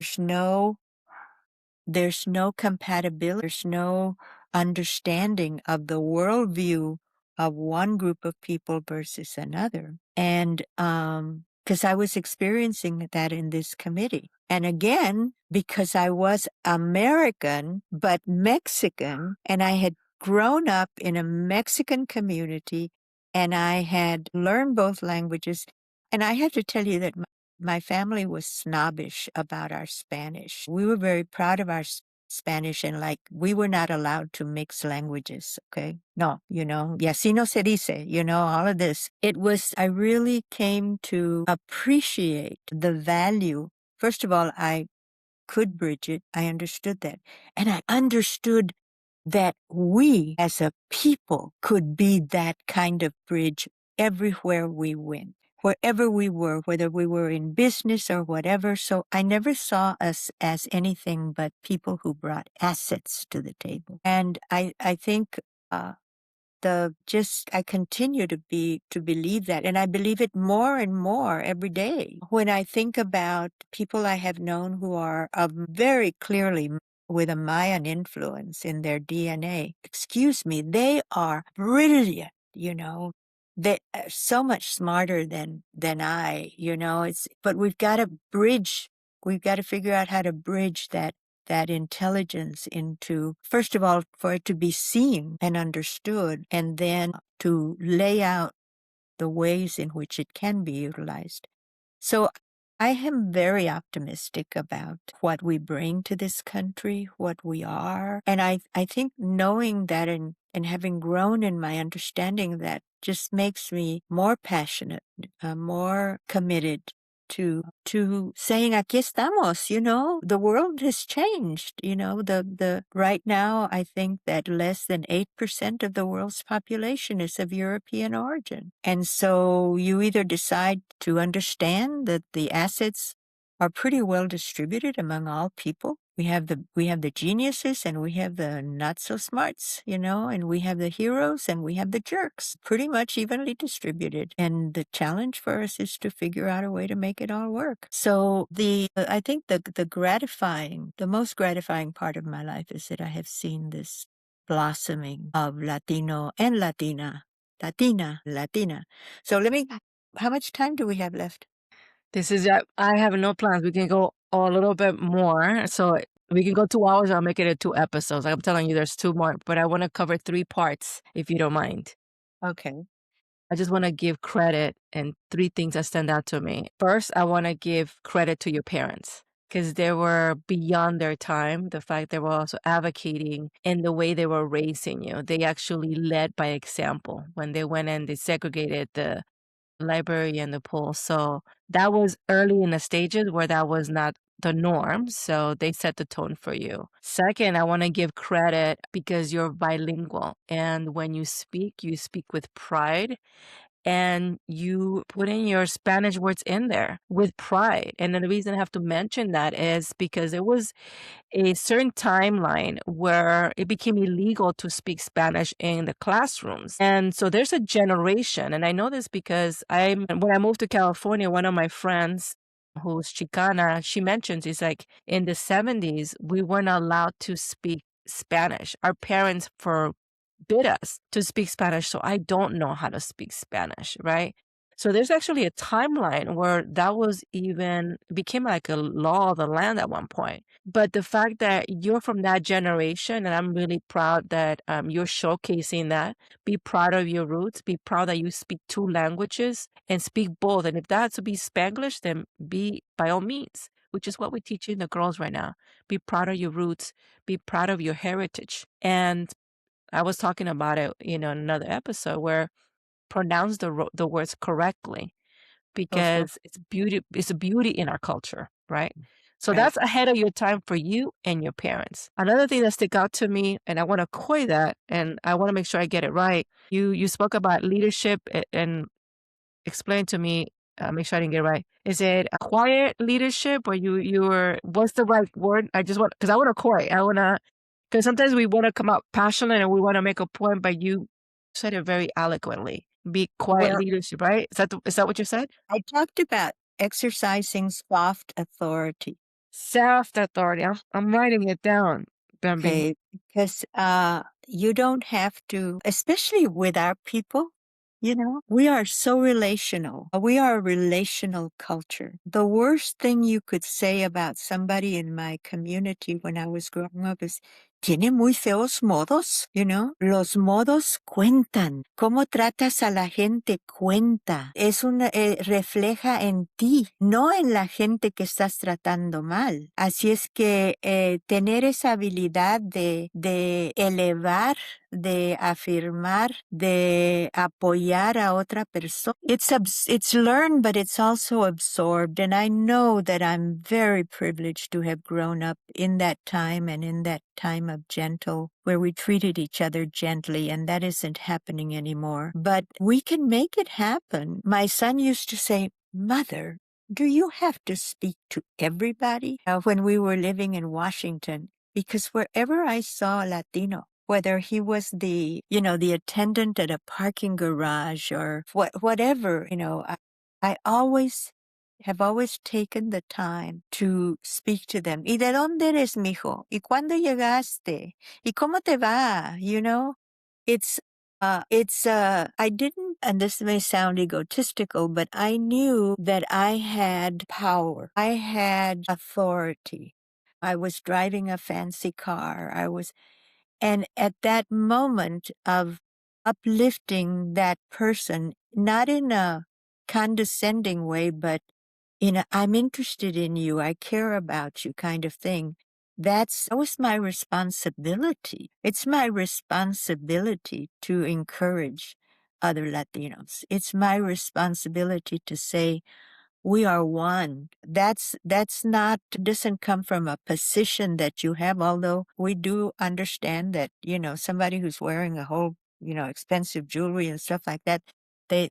there's no compatibility, there's no understanding of the worldview of one group of people versus another. And because I was experiencing that in this committee. And again, because I was American, but Mexican, and I had grown up in a Mexican community, and I had learned both languages. And I have to tell you that my family was snobbish about our Spanish. We were very proud of our Spanish, and we were not allowed to mix languages. Okay. No, y así no se dice, all of this. I really came to appreciate the value. First of all, I could bridge it. I understood that. And I understood that we as a people could be that kind of bridge everywhere we went, wherever we were, whether we were in business or whatever. So I never saw us as anything but people who brought assets to the table. And I think I continue to believe that. And I believe it more and more every day. When I think about people I have known who are very clearly with a Mayan influence in their DNA, excuse me, they are brilliant, They are so much smarter than I, but we've got to figure out how to bridge that intelligence into, first of all, for it to be seen and understood, and then to lay out the ways in which it can be utilized. So I am very optimistic about what we bring to this country, what we are. And I think knowing that and having grown in my understanding that just makes me more passionate, more committed to saying, aquí estamos, the world has changed, the right now, I think that less than 8% of the world's population is of European origin. And so you either decide to understand that the assets are pretty well distributed among all people. We have the geniuses and we have the not so smarts, and we have the heroes and we have the jerks, pretty much evenly distributed. And the challenge for us is to figure out a way to make it all work. So I think the most gratifying part of my life is that I have seen this blossoming of Latino and Latina. So how much time do we have left? I have no plans. We can go a little bit more. So we can go 2 hours. I'll make it 2 episodes. I'm telling you, there's 2 more, but I want to cover 3 parts, if you don't mind. Okay. I just want to give credit and 3 things that stand out to me. First, I want to give credit to your parents because they were beyond their time. The fact they were also advocating in the way they were raising you. They actually led by example when they went and they segregated the library and the pool. So that was early in the stages where that was not the norm. So they set the tone for you. Second, I want to give credit because you're bilingual. And when you speak with pride and you put in your Spanish words in there with pride. And then the reason I have to mention that is because it was a certain timeline where it became illegal to speak Spanish in the classrooms. And so there's a generation, and I know this because when I moved to California, one of my friends who's Chicana, she mentions it's like in the 70s, we weren't allowed to speak Spanish. Our parents forbid us to speak Spanish, so I don't know how to speak Spanish, right? So there's actually a timeline where that was even became like a law of the land at one point. But the fact that you're from that generation, and I'm really proud that you're showcasing that. Be proud of your roots. Be proud that you speak two languages and speak both. And if that's to be Spanglish, then be by all means, which is what we're teaching the girls right now. Be proud of your roots. Be proud of your heritage. And I was talking about it, in another episode where pronounce the words correctly Also, because it's beauty. It's a beauty in our culture, right? So right. that's ahead of your time for you and your parents. Another thing that stick out to me, and I want to koi that, and I want to make sure I get it right. You spoke about leadership and explain to me. Make sure I didn't get it right. Is it a quiet leadership, or you were? What's the right word? I just want because I want to koi. I want to because sometimes we want to come out passionate and we want to make a point, but you said it very eloquently. Be quiet Well, leadership, right? Is that what you said? I talked about exercising soft authority. Self authority. I'm writing it down, Bambi. Okay, because you don't have to, especially with our people, we are so relational. We are a relational culture. The worst thing you could say about somebody in my community when I was growing up is, tiene muy feos modos, Los modos cuentan. Cómo tratas a la gente cuenta. Refleja en ti, no en la gente que estás tratando mal. Así es que tener esa habilidad de elevar, de afirmar, de apoyar a otra persona. It's learned, but it's also absorbed. And I know that I'm very privileged to have grown up in that time and in that time of gentle, where we treated each other gently, and that isn't happening anymore. But we can make it happen. My son used to say, Mother, do you have to speak to everybody? When we were living in Washington, because wherever I saw a Latino, whether he was the attendant at a parking garage or whatever, I have always taken the time to speak to them. ¿Y de dónde eres, mijo? ¿Y cuándo llegaste? ¿Y cómo te va? It's, I didn't, and this may sound egotistical, but I knew that I had power. I had authority. I was driving a fancy car. And at that moment of uplifting that person, not in a condescending way, but in a, I'm interested in you, I care about you kind of thing. That was my responsibility. It's my responsibility to encourage other Latinos. It's my responsibility to say, we are one. That's not doesn't come from a position that you have, although we do understand that, somebody who's wearing a whole, expensive jewelry and stuff like that, they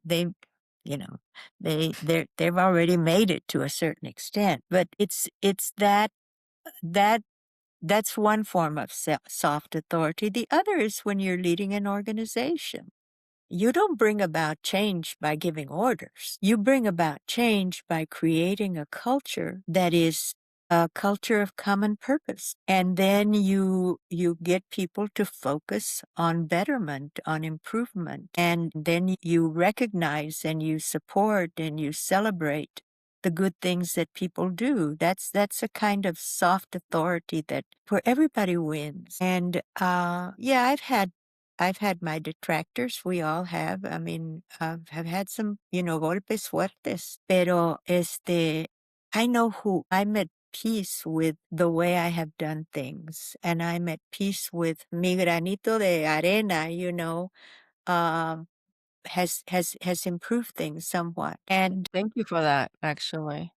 you know, they've already made it to a certain extent. But it's that that's one form of soft authority. The other is when you're leading an organization. You don't bring about change by giving orders. You bring about change by creating a culture that is a culture of common purpose. And then you get people to focus on betterment, on improvement. And then you recognize and you support and you celebrate the good things that people do. That's a kind of soft authority that where everybody wins. And yeah, I've had my detractors. We all have. I mean, I've had some, golpes fuertes. Pero I know who. I'm at peace with the way I have done things. And I'm at peace with mi granito de arena, um, has improved things somewhat. And Thank you for that, actually.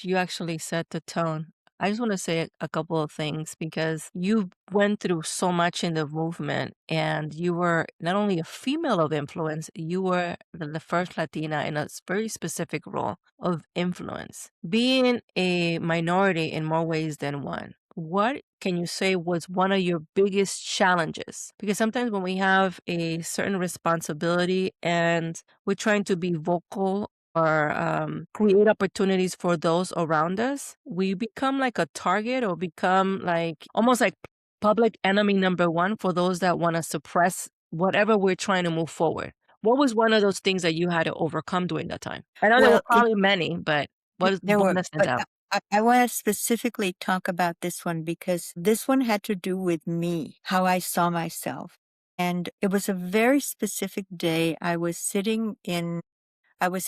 You actually set the tone. I just want to say a couple of things because you went through so much in the movement and you were not only a female of influence, you were the first Latina in a very specific role of influence. Being a minority in more ways than one, what can you say was one of your biggest challenges? Because sometimes when we have a certain responsibility and we're trying to be vocal or create opportunities for those around us, we become like a target or become like almost like public enemy number one for those that want to suppress whatever we're trying to move forward. What was one of those things that you had to overcome during that time? I know there were Well, probably many, but what is there one were, that stands but out? I want to specifically talk about this one because this one had to do with me, how I saw myself. And it was a very specific day. I was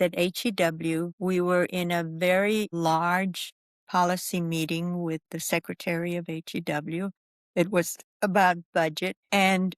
at HEW. We were in a very large policy meeting with the secretary of HEW. It was about budget. And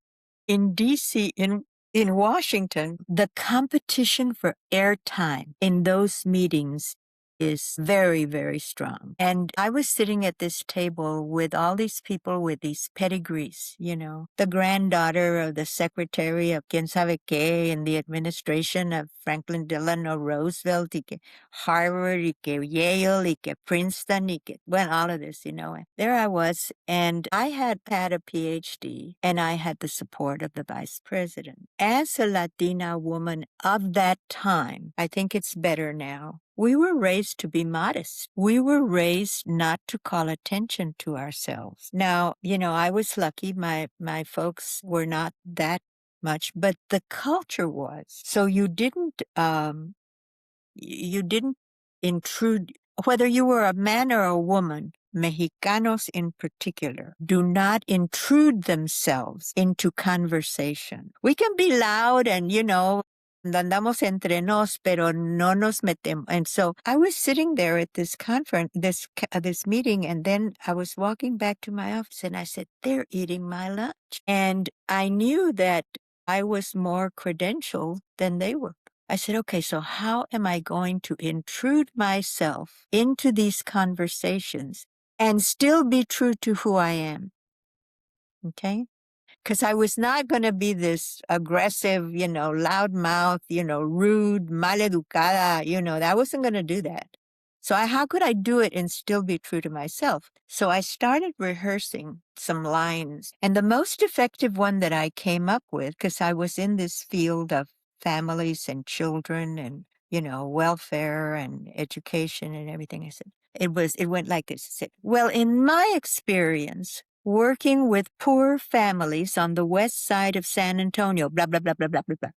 in DC, in Washington, the competition for airtime in those meetings is very, very strong. And I was sitting at this table with all these people with these pedigrees, the granddaughter of the secretary of quien sabe qué in the administration of Franklin Delano Roosevelt, y que Harvard, y que Yale, y que Princeton, y que, well, all of this, And there I was, and I had had a PhD, and I had the support of the vice president. As a Latina woman of that time, I think it's better now. We were raised to be modest. We were raised not to call attention to ourselves. Now, I was lucky. My folks were not that much, but the culture was. So you didn't intrude, whether you were a man or a woman. Mexicanos in particular do not intrude themselves into conversation. We can be loud and, andamos entre nos, pero no nos metemos. And so I was sitting there at this conference, this meeting, and then I was walking back to my office and I said, they're eating my lunch. And I knew that I was more credentialed than they were. I said, okay, so how am I going to intrude myself into these conversations and still be true to who I am? Okay? Because I was not going to be this aggressive, loudmouth, rude, maleducada, I wasn't going to do that. So how could I do it and still be true to myself? So I started rehearsing some lines. And the most effective one that I came up with, because I was in this field of families and children and, welfare and education and everything, I said, it went like this. It said, well, in my experience, working with poor families on the west side of San Antonio, blah, blah, blah, blah, blah, blah, blah.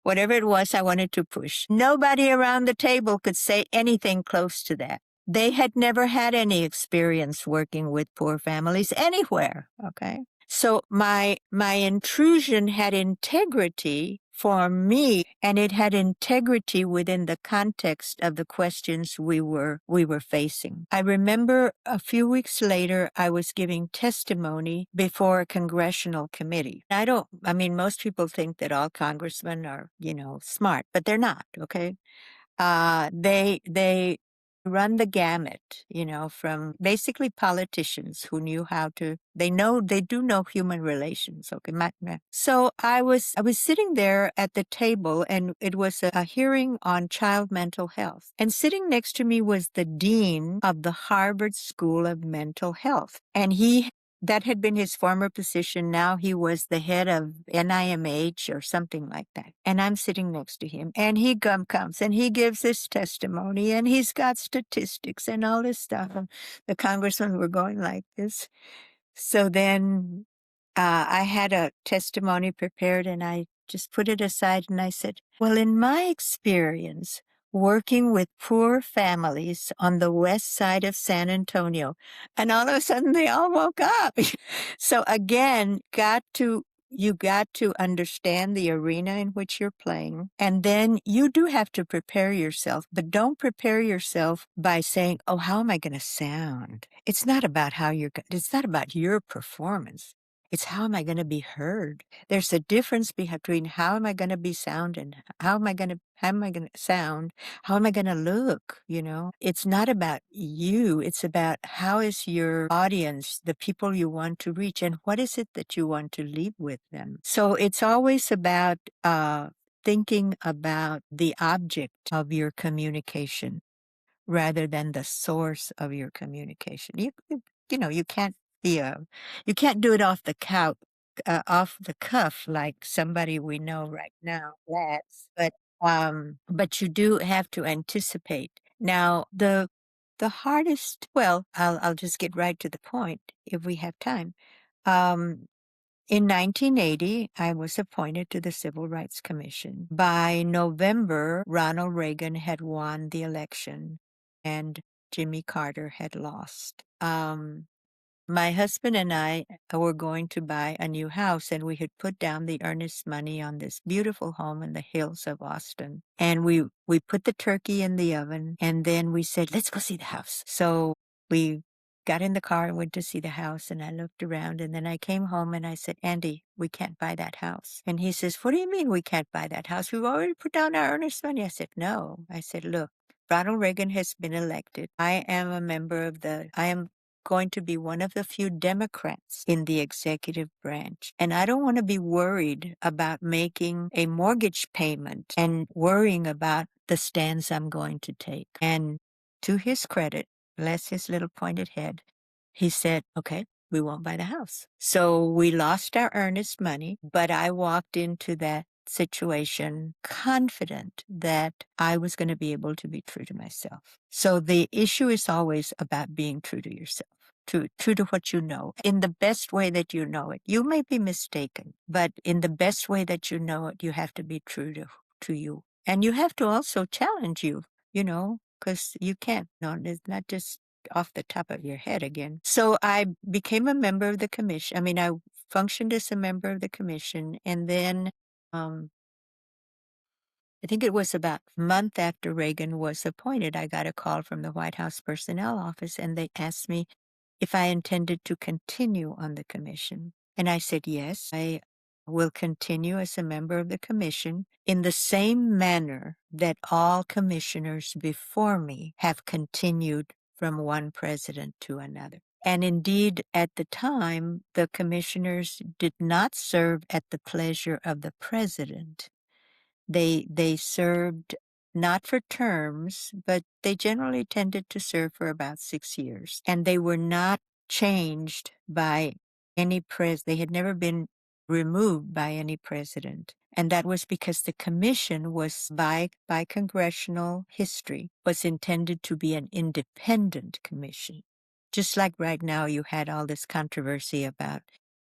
Whatever it was I wanted to push. Nobody around the table could say anything close to that. They had never had any experience working with poor families anywhere, okay? So my intrusion had integrity for me, and it had integrity within the context of the questions we were facing. I remember a few weeks later, I was giving testimony before a congressional committee. Most people think that all congressmen are, smart, but they're not, okay? They run the gamut, from basically politicians who knew how to, they do know human relations. Okay. So I was sitting there at the table, and it was a hearing on child mental health. And sitting next to me was the dean of the Harvard School of Mental Health. And that had been his former position. Now he was the head of NIMH or something like that. And I'm sitting next to him, and he comes and he gives his testimony, and he's got statistics and all this stuff. And the congressmen were going like this. So then I had a testimony prepared, and I just put it aside, and I said, well, in my experience, working with poor families on the west side of San Antonio. And all of a sudden they all woke up. So again, you got to understand the arena in which you're playing. And then you do have to prepare yourself, but don't prepare yourself by saying, oh, how am I going to sound? It's not about it's not about your performance. It's how am I going to be heard? There's a difference between how am I going to be sound and how am I going to sound? How am I going to look? It's not about you. It's about how is your audience, the people you want to reach, and what is it that you want to leave with them? So it's always about thinking about the object of your communication rather than the source of your communication. You can't be you can't do it off the cuff like somebody we know right now, Laz. But you do have to anticipate. Now, the hardest. Well, I'll just get right to the point if we have time. Um, in 1980, I was appointed to the Civil Rights Commission. By November, Ronald Reagan had won the election and Jimmy Carter had lost. My husband and I were going to buy a new house, and we had put down the earnest money on this beautiful home in the hills of Austin. And we put the turkey in the oven, and then we said, let's go see the house. So we got in the car and went to see the house, and I looked around, and then I came home and I said, Andy, we can't buy that house. And he says, what do you mean we can't buy that house? We've already put down our earnest money. I said, no. I said, look, Ronald Reagan has been elected. I am going to be one of the few Democrats in the executive branch. And I don't want to be worried about making a mortgage payment and worrying about the stands I'm going to take. And to his credit, bless his little pointed head, he said, okay, we won't buy the house. So we lost our earnest money, but I walked into that situation confident that I was going to be able to be true to myself. So the issue is always about being true to yourself. True to what you know, in the best way that you know it. You may be mistaken, but in the best way that you know it, you have to be true to you. And you have to also challenge because you can't. No, it's not just off the top of your head again. So I became a member of the commission. I mean, I functioned as a member of the commission, and then I think it was about a month after Reagan was appointed, I got a call from the White House Personnel Office, and they asked me if I intended to continue on the commission. And I said, yes, I will continue as a member of the commission in the same manner that all commissioners before me have continued from one president to another. And indeed, at the time, the commissioners did not serve at the pleasure of the president. They served not for terms, but they generally tended to serve for about 6 years. And they were not changed by any they had never been removed by any president. And that was because the commission was by congressional history was intended to be an independent commission. Just like right now you had all this controversy about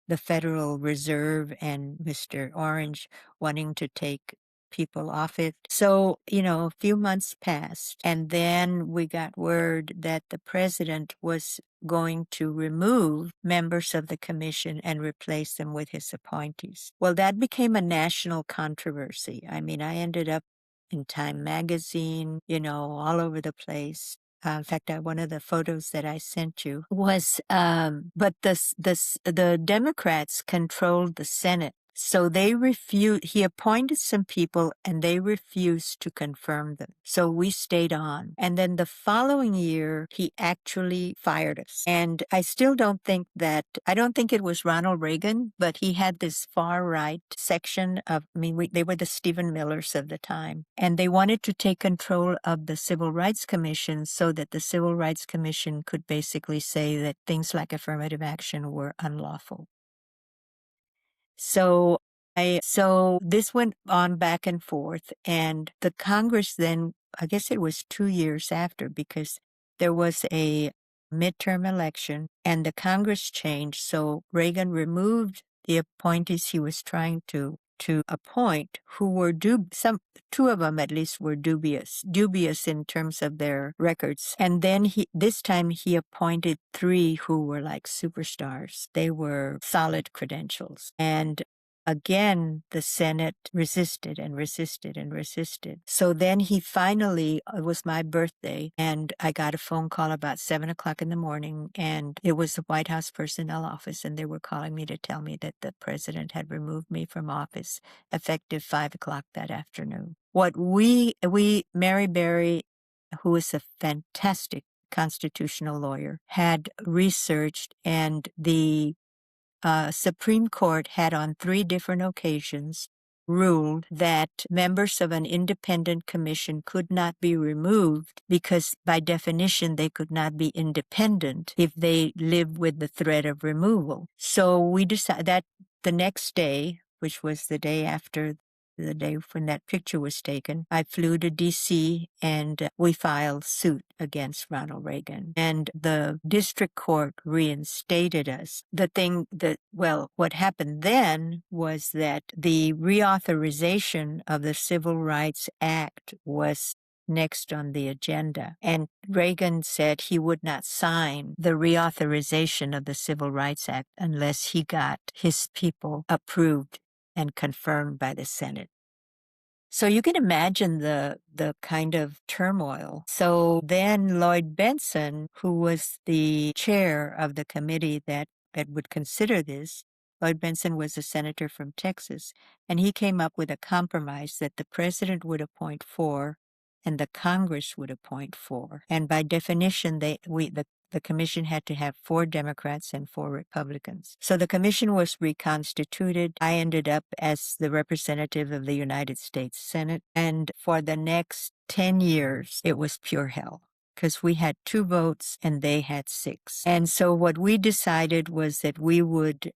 the Federal Reserve and Mr. Orange wanting to take people off it. So, a few months passed, and then we got word that the president was going to remove members of the commission and replace them with his appointees. Well, that became a national controversy. I mean, I ended up in Time magazine, all over the place. In fact, one of the photos that I sent you was, but the Democrats controlled the Senate. So they he appointed some people and they refused to confirm them. So we stayed on. And then the following year, he actually fired us. And I still don't think I don't think it was Ronald Reagan, but he had this far right section they were the Stephen Millers of the time. And they wanted to take control of the Civil Rights Commission so that the Civil Rights Commission could basically say that things like affirmative action were unlawful. So this went on back and forth, and the Congress then, I guess it was 2 years after, because there was a midterm election and the Congress changed. So Reagan removed the appointees he was trying to appoint, who were two of them at least were dubious in terms of their records. And then this time he appointed 3 who were like superstars. They were solid credentials. And again, the Senate resisted and resisted and resisted. So then he finally, it was my birthday, and I got a phone call about 7 o'clock in the morning, and it was the White House Personnel Office, and they were calling me to tell me that the president had removed me from office effective 5 o'clock that afternoon. Mary Berry, who is a fantastic constitutional lawyer, had researched, and the Supreme Court had on 3 different occasions ruled that members of an independent commission could not be removed because by definition they could not be independent if they lived with the threat of removal. So we decided that the next day, which was the day after the day when that picture was taken, I flew to D.C. and we filed suit against Ronald Reagan. And the district court reinstated us. What happened then was that the reauthorization of the Civil Rights Act was next on the agenda. And Reagan said he would not sign the reauthorization of the Civil Rights Act unless he got his people approved and confirmed by the Senate. So you can imagine the kind of turmoil. So then Lloyd Bentsen, who was the chair of the committee that would consider this, Lloyd Bentsen was a senator from Texas, and he came up with a compromise that the president would appoint 4 and the Congress would appoint 4. And by definition, the commission had to have 4 Democrats and 4 Republicans. So the commission was reconstituted. I ended up as the representative of the United States Senate. And for the next 10 years, it was pure hell because we had 2 votes and they had 6. And so what we decided was that we would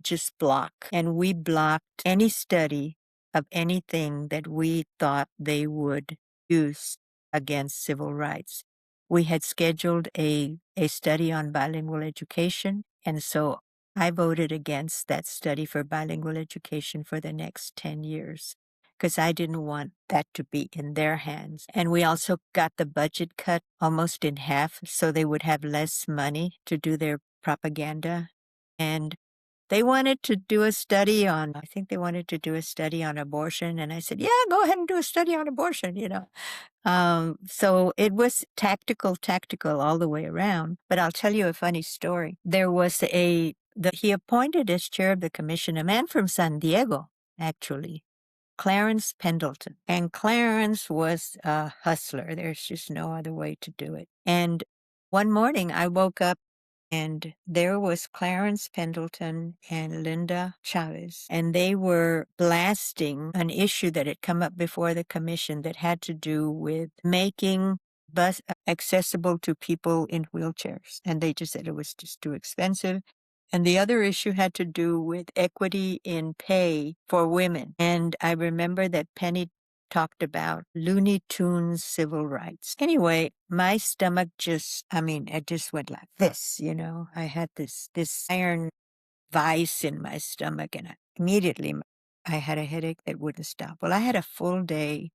just block. And we blocked any study of anything that we thought they would use against civil rights. We had scheduled a study on bilingual education, and so I voted against that study for bilingual education for the next 10 years because I didn't want that to be in their hands. And we also got the budget cut almost in half so they would have less money to do their propaganda. And they wanted to do a study on, I think they wanted to do a study on abortion. And I said, yeah, go ahead and do a study on abortion, So it was tactical all the way around. But I'll tell you a funny story. There was he appointed as chair of the commission a man from San Diego, actually, Clarence Pendleton. And Clarence was a hustler. There's just no other way to do it. And one morning I woke up and there was Clarence Pendleton and Linda Chavez, and they were blasting an issue that had come up before the commission that had to do with making bus accessible to people in wheelchairs. And they just said it was just too expensive. And the other issue had to do with equity in pay for women. And I remember that Penny talked about Looney Tunes civil rights. Anyway, my stomach it just went like this, I had this iron vice in my stomach, and immediately I had a headache that wouldn't stop. Well, I had a full day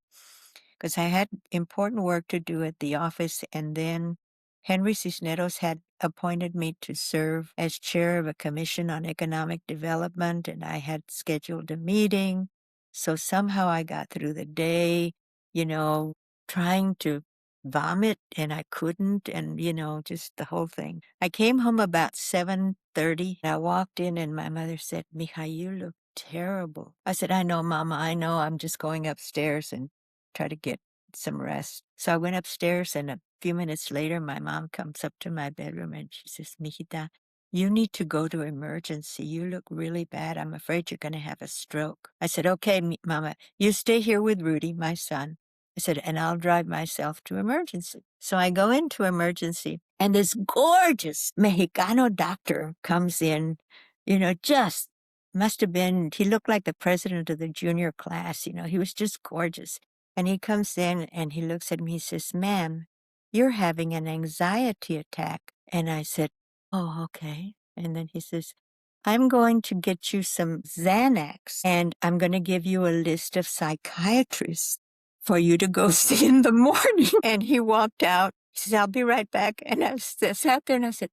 because I had important work to do at the office, and then Henry Cisneros had appointed me to serve as chair of a commission on economic development, and I had scheduled a meeting. So somehow I got through the day, trying to vomit, and I couldn't, and, just the whole thing. I came home about 7:30. I walked in, and my mother said, "Mija, you look terrible." I said, "I know, Mama, I know. I'm just going upstairs and try to get some rest." So I went upstairs, and a few minutes later, my mom comes up to my bedroom and she says, "Mijita, you need to go to emergency. You look really bad. I'm afraid you're going to have a stroke." I said, "Okay, Mama, you stay here with Rudy, my son." I said, "And I'll drive myself to emergency." So I go into emergency, and this gorgeous Mexicano doctor comes in, just must have been, he looked like the president of the junior class, he was just gorgeous. And he comes in and he looks at me, he says, "Ma'am, you're having an anxiety attack." And I said, "Oh, okay." And then he says, "I'm going to get you some Xanax, and I'm going to give you a list of psychiatrists for you to go see in the morning." And he walked out. He says, "I'll be right back." And I sat there and I said,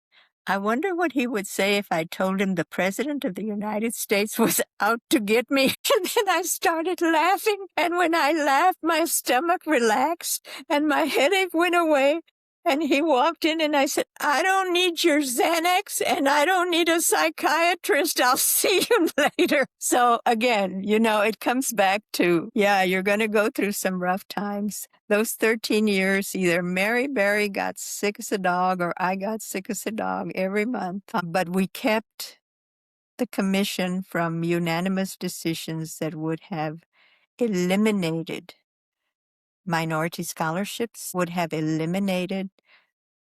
I wonder what he would say if I told him the President of the United States was out to get me. And then I started laughing. And when I laughed, my stomach relaxed and my headache went away. And he walked in and I said, I don't need your Xanax and I don't need a psychiatrist. I'll see you later. So again, it comes back to, yeah, you're going to go through some rough times. Those 13 years, either Mary Berry got sick as a dog or I got sick as a dog every month. But we kept the commission from unanimous decisions that would have eliminated minority scholarships, would have eliminated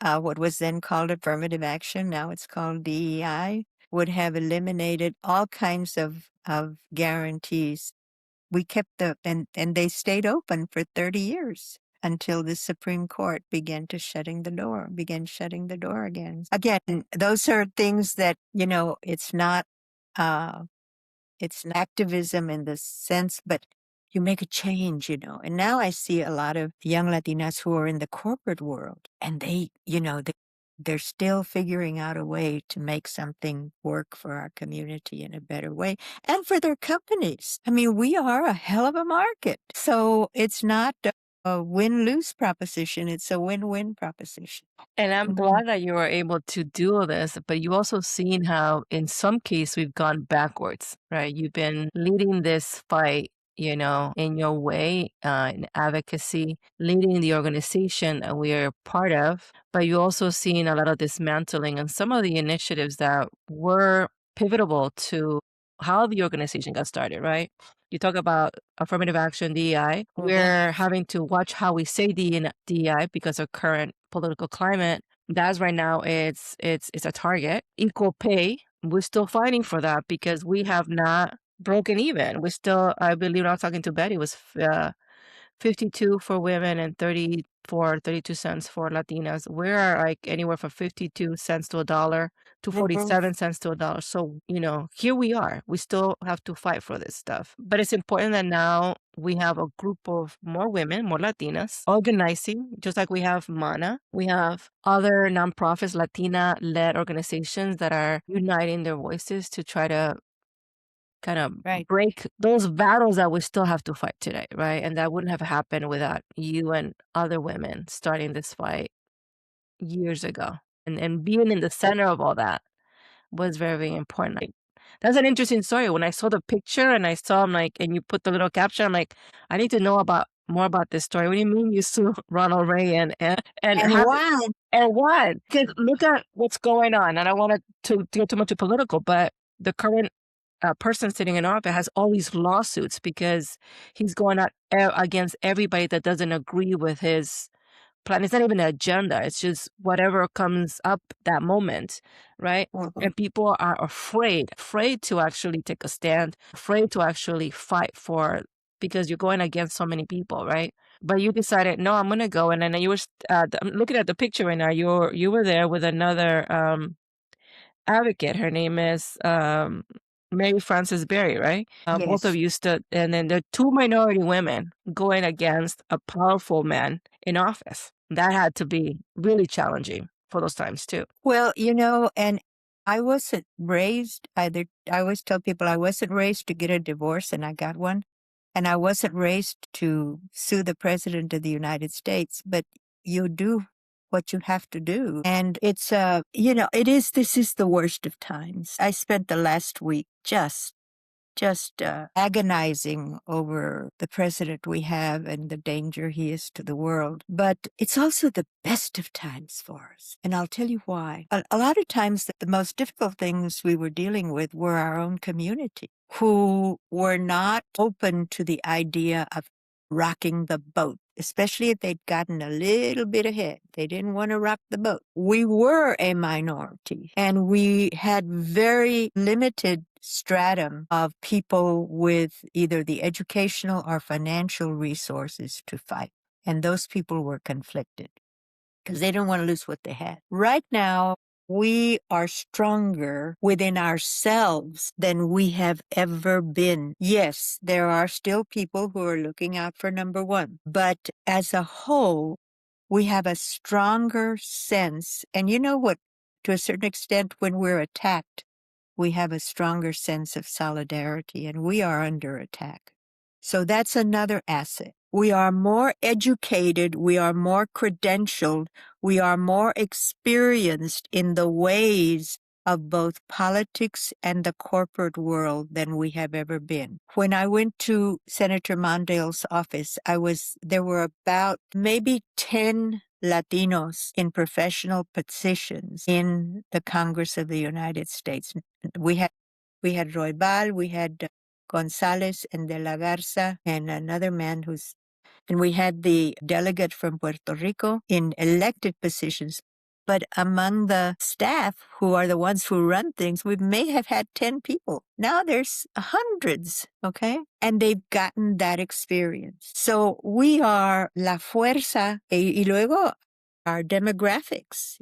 what was then called affirmative action, now it's called DEI, would have eliminated all kinds of guarantees. We kept and they stayed open for 30 years until the Supreme Court began shutting the door again. Again, those are things that, it's not, it's activism in the sense, but you make a change, And now I see a lot of young Latinas who are in the corporate world and they're still figuring out a way to make something work for our community in a better way and for their companies. I mean, we are a hell of a market. So it's not a win-lose proposition. It's a win-win proposition. And I'm Mhm. glad that you were able to do all this, but you also seen how in some case we've gone backwards, right? You've been leading this fight, in your way, in advocacy, leading the organization that we are part of, but you also seen a lot of dismantling and some of the initiatives that were pivotal to how the organization got started, right? You talk about affirmative action, DEI. We're having to watch how we say DEI because of current political climate. That's right now it's a target. Equal pay. We're still fighting for that because we have not broken even. We still, I believe, I was talking to Betty, was 52 for women and 32 cents for Latinas. We're like anywhere from 52 cents to a dollar to 47 cents to a dollar. So, here we are. We still have to fight for this stuff. But it's important that now we have a group of more women, more Latinas, organizing, just like we have MANA. We have other nonprofits, Latina-led organizations that are uniting their voices to try to kind of break those battles that we still have to fight today, right? And that wouldn't have happened without you and other women starting this fight years ago. And being in the center of all that was very, very important. That's an interesting story. When I saw the picture and I saw, I'm like, and you put the little caption, I'm like, I need to know more about this story. What do you mean you sue Ronald Reagan and why? And why? Because look at what's going on. And I don't want to get too much political, but the current person sitting in office has all these lawsuits because he's going out against everybody that doesn't agree with his plan. It's not even an agenda. It's just whatever comes up that moment, right? And people are afraid to actually take a stand, afraid to actually fight for, because you're going against so many people, right? But you decided, no, I'm going to go. And then you were, I'm looking at the picture right now. You were there with another advocate. Her name is Mary Frances Berry, right? Both of Yes. you stood, and then there are two minority women going against a powerful man in office. That had to be really challenging for those times too. Well, and I wasn't raised either. I always tell people I wasn't raised to get a divorce, and I got one. And I wasn't raised to sue the President of the United States, but you do what you have to do. And it's, this is the worst of times. I spent the last week just agonizing over the president we have and the danger he is to the world. But it's also the best of times for us. And I'll tell you why. A lot of times, the most difficult things we were dealing with were our own community, who were not open to the idea of rocking the boat, especially if they'd gotten a little bit ahead. They didn't want to rock the boat. We were a minority, and we had very limited stratum of people with either the educational or financial resources to fight. And those people were conflicted because they didn't want to lose what they had. Right now, we are stronger within ourselves than we have ever been. Yes, there are still people who are looking out for number one, but as a whole, we have a stronger sense. And you know what to a certain extent, when we're attacked, we have a stronger sense of solidarity, and we are under attack. So that's another asset. We are more educated, we are more credentialed, we are more experienced in the ways of both politics and the corporate world than we have ever been. When I went to Senator Mondale's office, there were about maybe 10 Latinos in professional positions in the Congress of the United States. We had Roybal, we had Gonzalez and De La Garza, and another man and we had the delegate from Puerto Rico in elected positions. But among the staff, who are the ones who run things, we may have had 10 people. Now there's hundreds, okay? And they've gotten that experience. So we are la fuerza, y luego our demographics,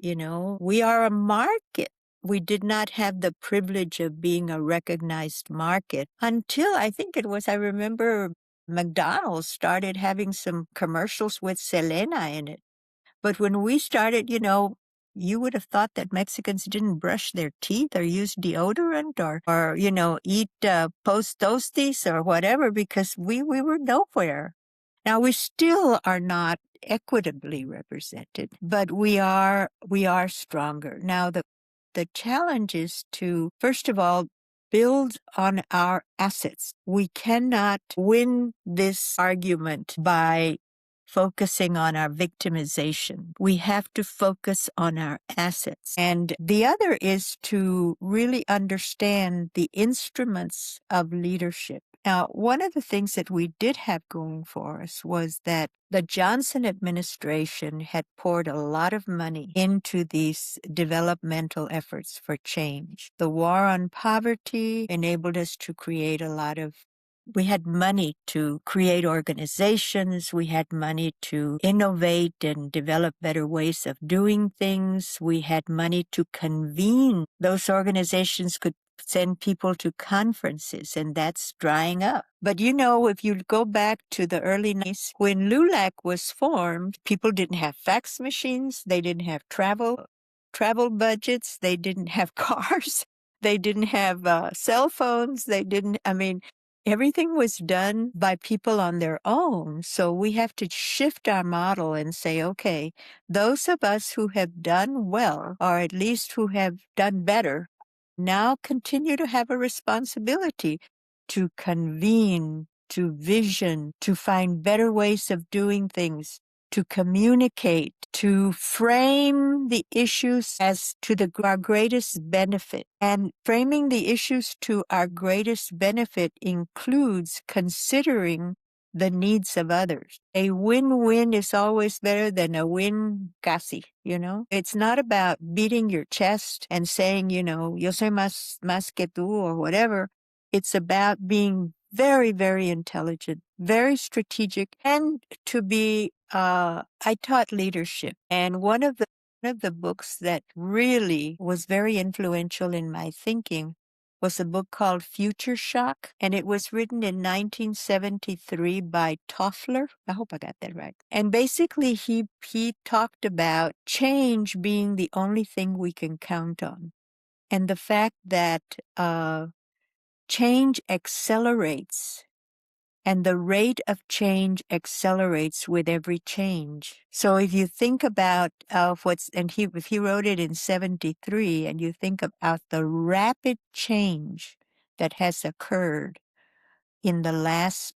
we are a market. We did not have the privilege of being a recognized market until I remember McDonald's started having some commercials with Selena in it. But when we started, you would have thought that Mexicans didn't brush their teeth or use deodorant or eat post toasties or whatever, because we were nowhere. Now, we still are not equitably represented, but we are stronger. Now, the challenge is to, first of all, build on our assets. We cannot win this argument by focusing on our victimization. We have to focus on our assets. And the other is to really understand the instruments of leadership. Now, one of the things that we did have going for us was that the Johnson administration had poured a lot of money into these developmental efforts for change. The war on poverty enabled us to create we had money to create organizations. We had money to innovate and develop better ways of doing things. We had money to convene. Those organizations could send people to conferences, and that's drying up. But if you go back to the early 90s, when LULAC was formed, people didn't have fax machines. They didn't have travel budgets. They didn't have cars. They didn't have cell phones. Everything was done by people on their own. So we have to shift our model and say, okay, those of us who have done well, or at least who have done better, now continue to have a responsibility to convene, to vision, to find better ways of doing things, to communicate, to frame the issues as to our greatest benefit. And framing the issues to our greatest benefit includes considering the needs of others. A win-win is always better than a win casi, It's not about beating your chest and saying, yo soy más que tú or whatever. It's about being very, very intelligent, very strategic, and to be, I taught leadership. And one of the books that really was very influential in my thinking was a book called Future Shock, and it was written in 1973 by Toffler. I hope I got that right. And basically, he talked about change being the only thing we can count on, and the fact that change accelerates, and the rate of change accelerates with every change. So if you think about if he wrote it in 73, and you think about the rapid change that has occurred in the last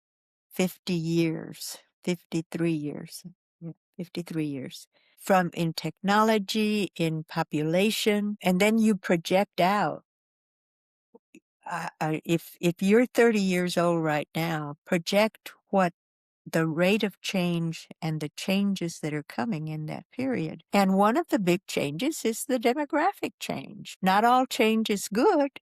53 years, 53 years, from in technology, in population, and then you project out. If you're 30 years old right now, project what the rate of change and the changes that are coming in that period. And one of the big changes is the demographic change. Not all change is good,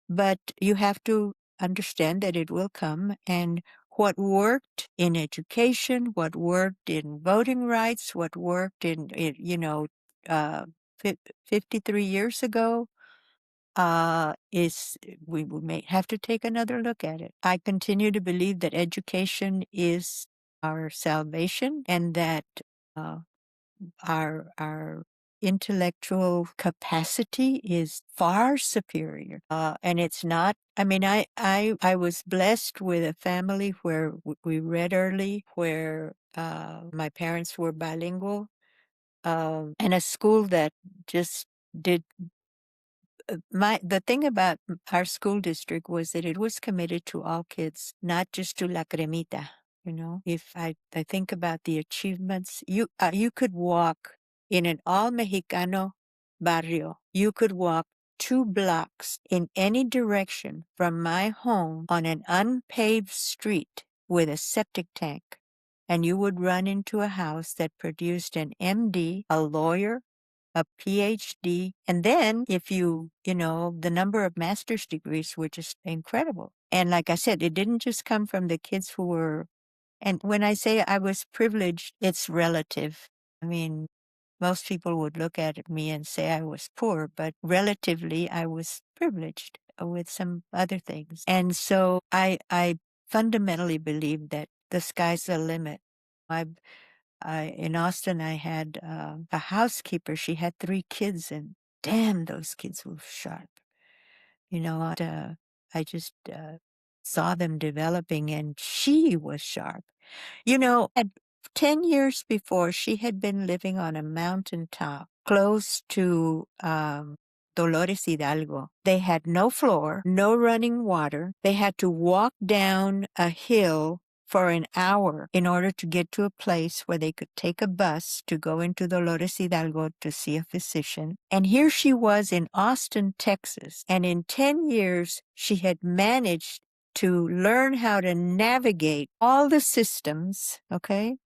but you have to understand that it will come. And what worked in education, what worked in voting rights, what worked in 53 years ago, we may have to take another look at it. I continue to believe that education is our salvation, and that our intellectual capacity is far superior. And it's not, I mean, I was blessed with a family where we read early, where my parents were bilingual, and a school that just did the thing about our school district was that it was committed to all kids, not just to La Cremita. You know, if I think about the achievements, you could walk in an all Mexicano barrio. You could walk 2 blocks in any direction from my home on an unpaved street with a septic tank. And you would run into a house that produced an MD, a lawyer, a PhD. And then if the number of master's degrees were just incredible. And like I said, it didn't just come from the kids who were, and when I say I was privileged, it's relative. I mean, most people would look at me and say I was poor, but relatively I was privileged with some other things. And so I fundamentally believe that the sky's the limit. In Austin, I had a housekeeper. She had 3 kids, and damn, those kids were sharp. I just saw them developing, and she was sharp. At 10 years before, she had been living on a mountaintop close to Dolores Hidalgo. They had no floor, no running water. They had to walk down a hill for an hour in order to get to a place where they could take a bus to go into Dolores Hidalgo to see a physician. And here she was in Austin, Texas. And in 10 years, she had managed to learn how to navigate all the systems, okay?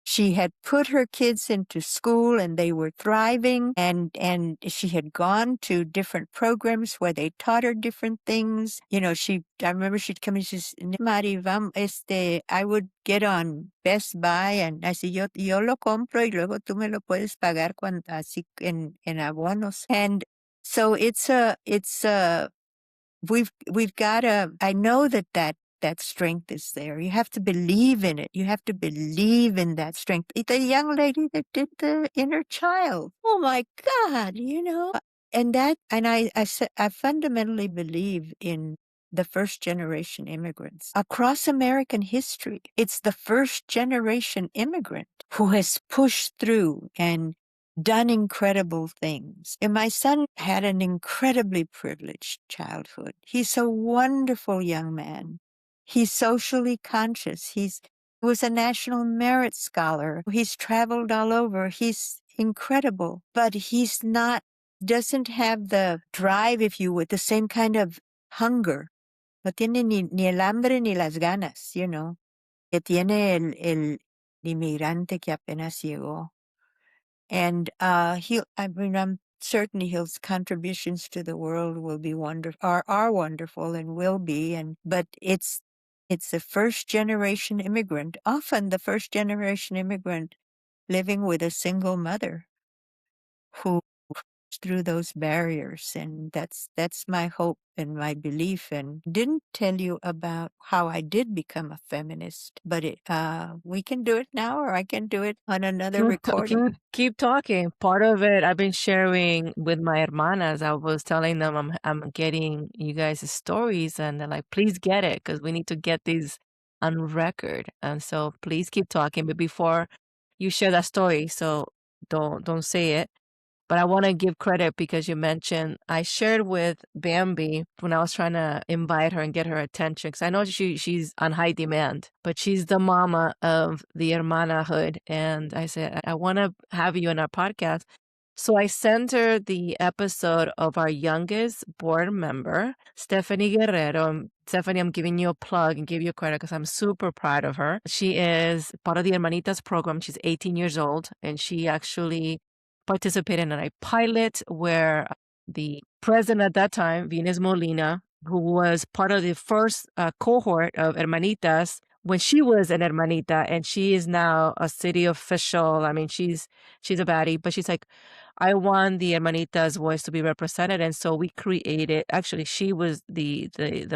She had put her kids into school and they were thriving, and she had gone to different programs where they taught her different things. I remember she'd come and she said, Mari, I would get on Best Buy and I said, yo lo compro y luego tú me lo puedes pagar así en abonos. And so we've got to, I know that strength is there. You have to believe in it. You have to believe in that strength. The young lady that did the inner child. Oh my God, And I fundamentally believe in the first generation immigrants across American history. It's the first generation immigrant who has pushed through and done incredible things. And my son had an incredibly privileged childhood. He's a wonderful young man. He's socially conscious. He was a National Merit Scholar. He's traveled all over. He's incredible, but doesn't have the drive, if you would, the same kind of hunger. No tiene ni el hambre ni las ganas, que tiene el inmigrante que apenas llegó. And I'm certain his contributions to the world will be are wonderful and will be. But it's the first generation immigrant, often the first generation immigrant living with a single mother who through those barriers. And that's my hope and my belief. And didn't tell you about how I did become a feminist, but we can do it now, or I can do it on another recording. Keep talking. Part of it I've been sharing with my hermanas. I was telling them I'm getting you guys' stories, and they're like, please get it, because we need to get these on record. And so please keep talking. But before you share that story, so don't say it. But I want to give credit because you mentioned I shared with Bambi when I was trying to invite her and get her attention, because I know she's on high demand, but she's the mama of the hermanahood. And I said, I want to have you in our podcast. So I sent her the episode of our youngest board member, Stephanie Guerrero. Stephanie, I'm giving you a plug and give you credit because I'm super proud of her. She is part of the Hermanitas program. She's 18 years old, and she actually participated in a pilot where the president at that time, Venus Molina, who was part of the first cohort of Hermanitas when she was an Hermanita, and she is now a city official. I mean, she's a baddie, but she's like, I want the Hermanitas' voice to be represented. And so we created, actually, she was the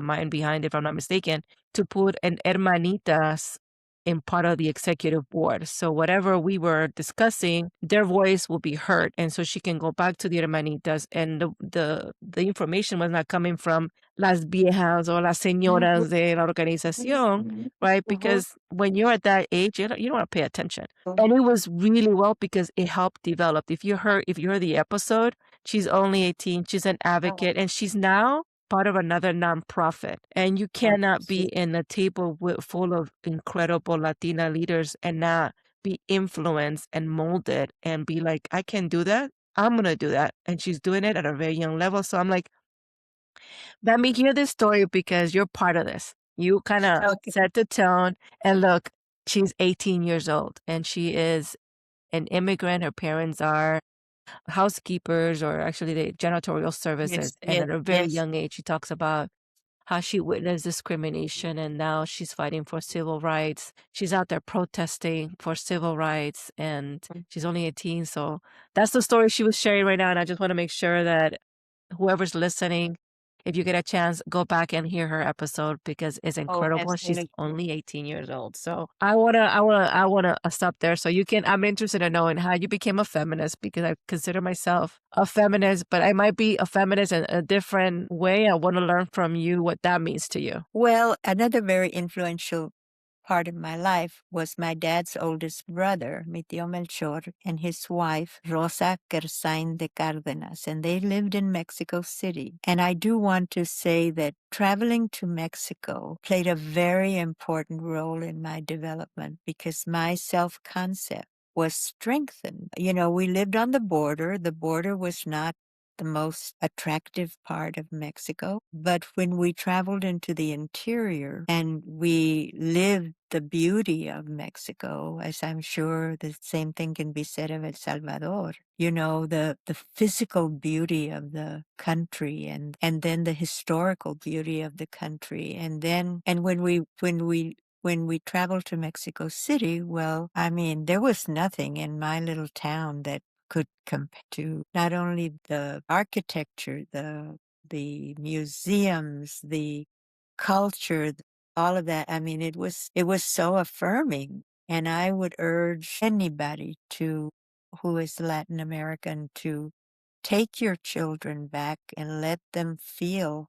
mind behind it, if I'm not mistaken, to put an Hermanitas in part of the executive board. So whatever we were discussing, their voice will be heard. And so she can go back to the hermanitas, and the information was not coming from las viejas or las señoras de la organización, right? Because when you're at that age, you don't want to pay attention. And it was really well because it helped develop. If you heard the episode, she's only 18, she's an advocate, and she's now part of another nonprofit. And you cannot be in a table full of incredible Latina leaders and not be influenced and molded and be like, I can do that. I'm going to do that. And she's doing it at a very young level. So I'm like, let me hear this story because you're part of this. You kind of set the tone. And look, she's 18 years old and she is an immigrant. Her parents are housekeepers, or actually the janitorial services. And at a very young age, she talks about how she witnessed discrimination and now she's fighting for civil rights. She's out there protesting for civil rights and she's only 18. So that's the story she was sharing right now. And I just want to make sure that whoever's listening, if you get a chance, go back and hear her episode because it's incredible. She's only 18 years old. So I wanna stop there. So I'm interested in knowing how you became a feminist because I consider myself a feminist, but I might be a feminist in a different way. I want to learn from you what that means to you. Well, another very influential part of my life was my dad's oldest brother, mi tío Melchor, and his wife, Rosa Kersain de Cardenas, and they lived in Mexico City. And I do want to say that traveling to Mexico played a very important role in my development because my self-concept was strengthened. You know, we lived on the border. The border was not the most attractive part of Mexico. But when we traveled into the interior and we lived the beauty of Mexico, as I'm sure the same thing can be said of El Salvador, you know, the physical beauty of the country and then the historical beauty of the country. And when we traveled to Mexico City, well, I mean, there was nothing in my little town that could compare to not only the architecture, the museums, the culture, all of that. I mean, it was so affirming. And I would urge anybody who is Latin American to take your children back and let them feel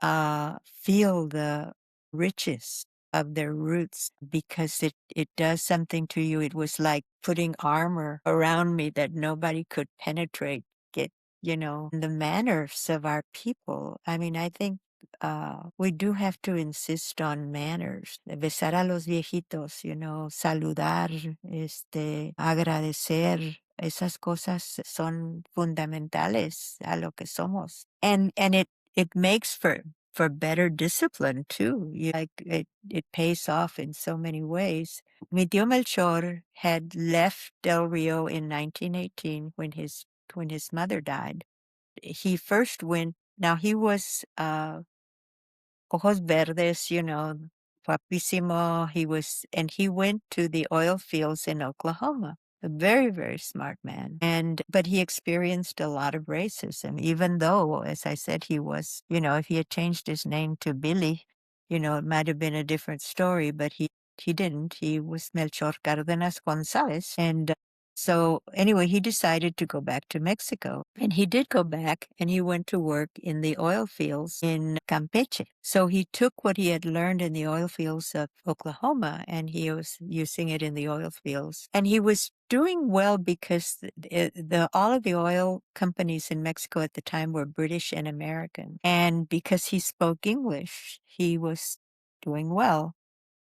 the riches of their roots because it does something to you. It was like putting armor around me that nobody could penetrate. You know, the manners of our people. I mean, I think we do have to insist on manners. Besar a los viejitos, you know, saludar, agradecer. Esas cosas son fundamentales a lo que somos. And it makes for better discipline too. It pays off in so many ways. Mi tío Melchor had left Del Rio in 1918 when his mother died. He first went. Now he was ojos verdes, you know, guapísimo. He went to the oil fields in Oklahoma. A very, very smart man. But he experienced a lot of racism, even though, as I said, he was, you know, if he had changed his name to Billy, you know, it might have been a different story, but he didn't. He was Melchor Cardenas Gonzalez. And so anyway, he decided to go back to Mexico. And he did go back and he went to work in the oil fields in Campeche. So he took what he had learned in the oil fields of Oklahoma and he was using it in the oil fields. And he was doing well because all of the oil companies in Mexico at the time were British and American. And because he spoke English, he was doing well.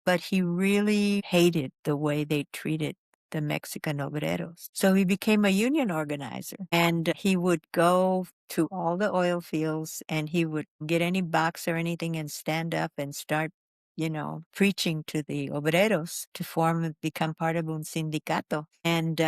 But he really hated the way they treated the Mexican obreros. So he became a union organizer and he would go to all the oil fields and he would get any box or anything and stand up and start, you know, preaching to the obreros to become part of un sindicato. And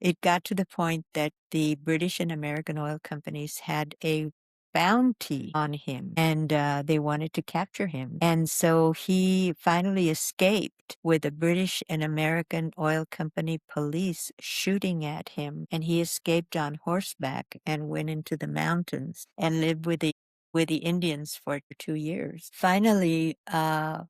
it got to the point that the British and American oil companies had a bounty on him and they wanted to capture him. And so he finally escaped with the British and American oil company police shooting at him. And he escaped on horseback and went into the mountains and lived with the Indians for 2 years. Finally, got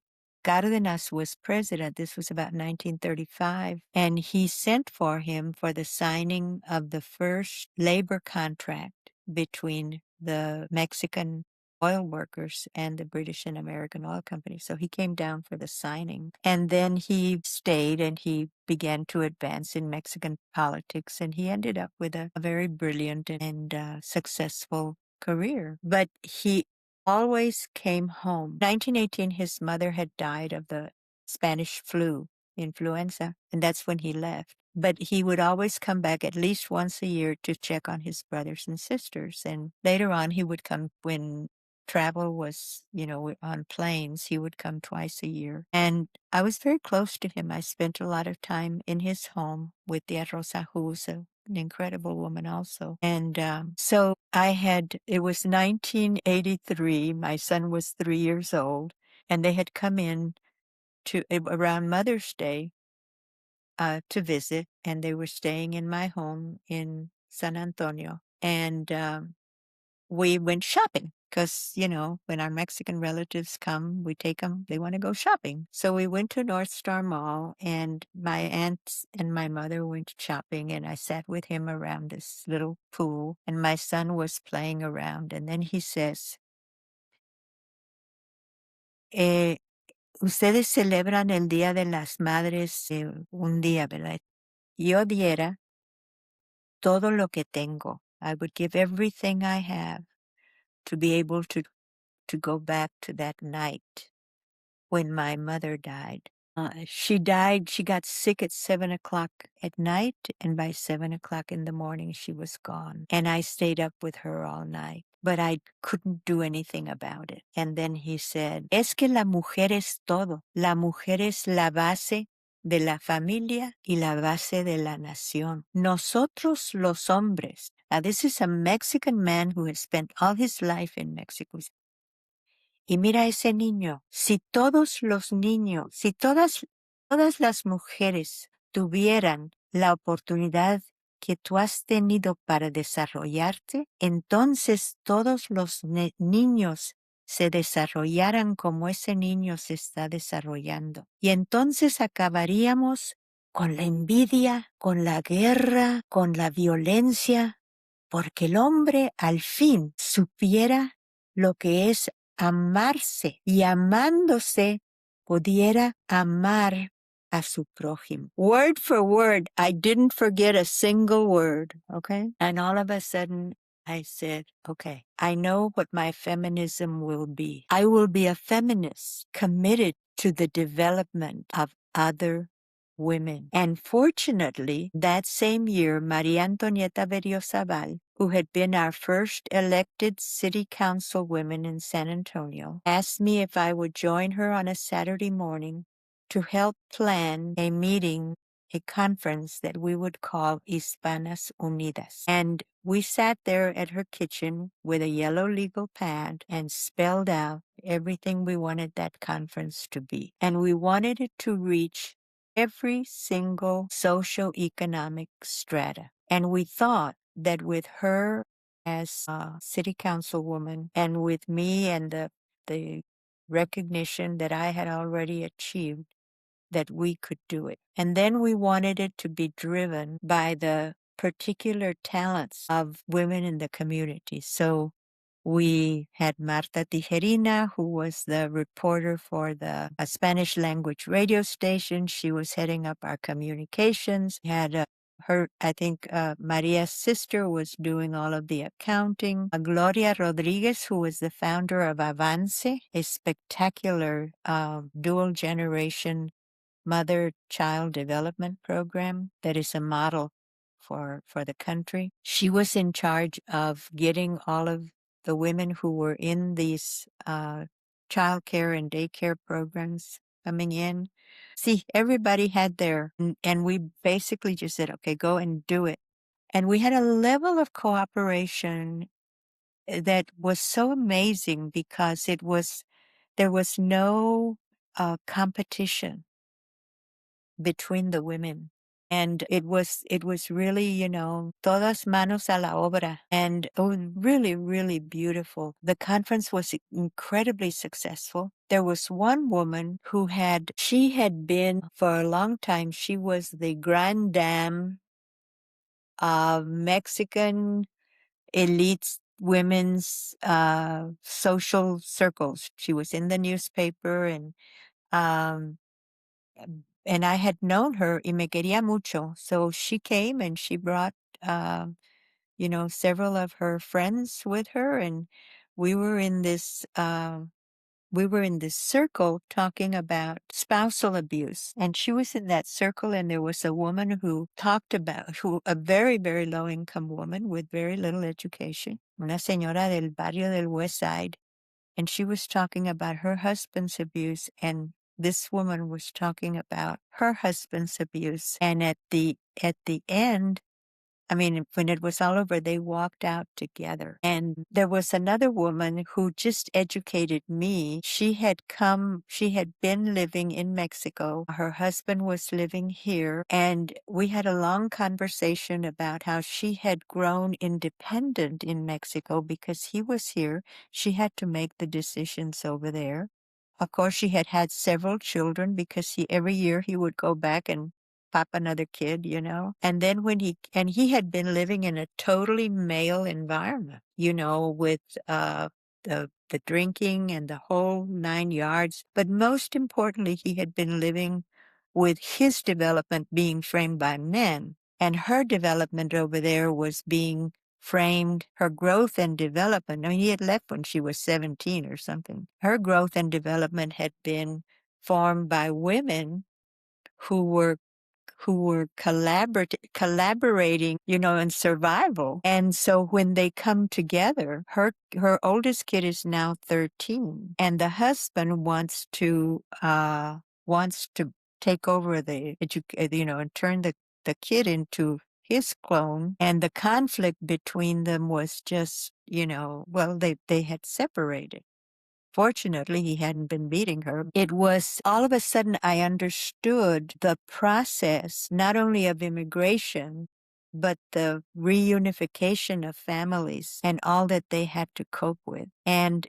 Cardenas was president. This was about 1935. And he sent for him for the signing of the first labor contract between the Mexican oil workers and the British and American oil company. So he came down for the signing. And then he stayed and he began to advance in Mexican politics. And he ended up with a very brilliant and successful career. But he always came home. 1918, his mother had died of the Spanish flu, influenza, and that's when he left. But he would always come back at least once a year to check on his brothers and sisters. And later on, he would come when travel was, on planes. He would come twice a year. And I was very close to him. I spent a lot of time in his home with Tia Rosa, who was an incredible woman also. And so it was 1983. My son was 3 years old, and they had come in to around Mother's Day to visit, and they were staying in my home in San Antonio. And we went shopping because, when our Mexican relatives come, we take them, they want to go shopping. So we went to North Star Mall, and my aunts and my mother went shopping, and I sat with him around this little pool, and my son was playing around. And then he says, ustedes celebran el Día de las Madres un día, ¿verdad? Yo diera todo lo que tengo. I would give everything I have to be able to go back to that night when my mother died. She died, she got sick at 7 o'clock at night, and by 7 o'clock in the morning, she was gone. And I stayed up with her all night, but I couldn't do anything about it. And then he said, es que la mujer es todo. La mujer es la base de la familia y la base de la nación. Nosotros los hombres. Now, this is a Mexican man who has spent all his life in Mexico. Y mira ese niño, si todos los niños, si todas las mujeres tuvieran la oportunidad que tú has tenido para desarrollarte, entonces todos los niños se desarrollaran como ese niño se está desarrollando. Y entonces acabaríamos con la envidia, con la guerra, con la violencia, porque el hombre al fin supiera lo que es amarse y amándose pudiera amar a su prójimo. Word for word, I didn't forget a single word, okay? And all of a sudden, I said, okay, I know what my feminism will be. I will be a feminist committed to the development of other women. And fortunately, that same year, Maria Antonieta Berriozabal, who had been our first elected city council woman in San Antonio, asked me if I would join her on a Saturday morning to help plan a meeting, a conference that we would call Hispanas Unidas. And we sat there at her kitchen with a yellow legal pad and spelled out everything we wanted that conference to be. And we wanted it to reach every single socioeconomic strata. And we thought that with her as a city councilwoman and with me and the recognition that I had already achieved, that we could do it. And then we wanted it to be driven by the particular talents of women in the community. So we had Marta Tijerina, who was the reporter for the Spanish language radio station. She was heading up our communications. We had Maria's sister was doing all of the accounting. Gloria Rodriguez, who was the founder of Avance, a spectacular dual generation mother-child development program that is a model for the country. She was in charge of getting all of the women who were in these child care and daycare programs coming in. See, everybody had and we basically just said, okay, go and do it. And we had a level of cooperation that was so amazing because there was no competition between the women. And it was really, todas manos a la obra. And it was really, really beautiful. The conference was incredibly successful. There was one woman she had been for a long time, she was the grand dame of Mexican elites women's social circles. She was in the newspaper um and I had known her y me quería mucho. So she came and she brought several of her friends with her, and we were in this circle talking about spousal abuse. And she was in that circle, and there was a woman a very, very low income woman with very little education, una señora del barrio del West Side. And she was talking about her husband's abuse, and this woman was talking about her husband's abuse. And at the end, I mean, when it was all over, they walked out together. And there was another woman who just educated me. She had been living in Mexico. Her husband was living here. And we had a long conversation about how she had grown independent in Mexico because he was here. She had to make the decisions over there. Of course, she had had several children because every year he would go back and pop another kid. And then he had been living in a totally male environment, with the drinking and the whole 9 yards. But most importantly, he had been living with his development being framed by men. And her development over there was being framed, her growth and development. I mean, he had left when she was 17 or something. Her growth and development had been formed by women who were collaborating, in survival. And so when they come together, her oldest kid is now 13, and the husband wants to take over and turn the kid into his clone. And the conflict between them was just, well, they had separated. Fortunately, he hadn't been beating her. It was all of a sudden I understood the process, not only of immigration, but the reunification of families and all that they had to cope with. And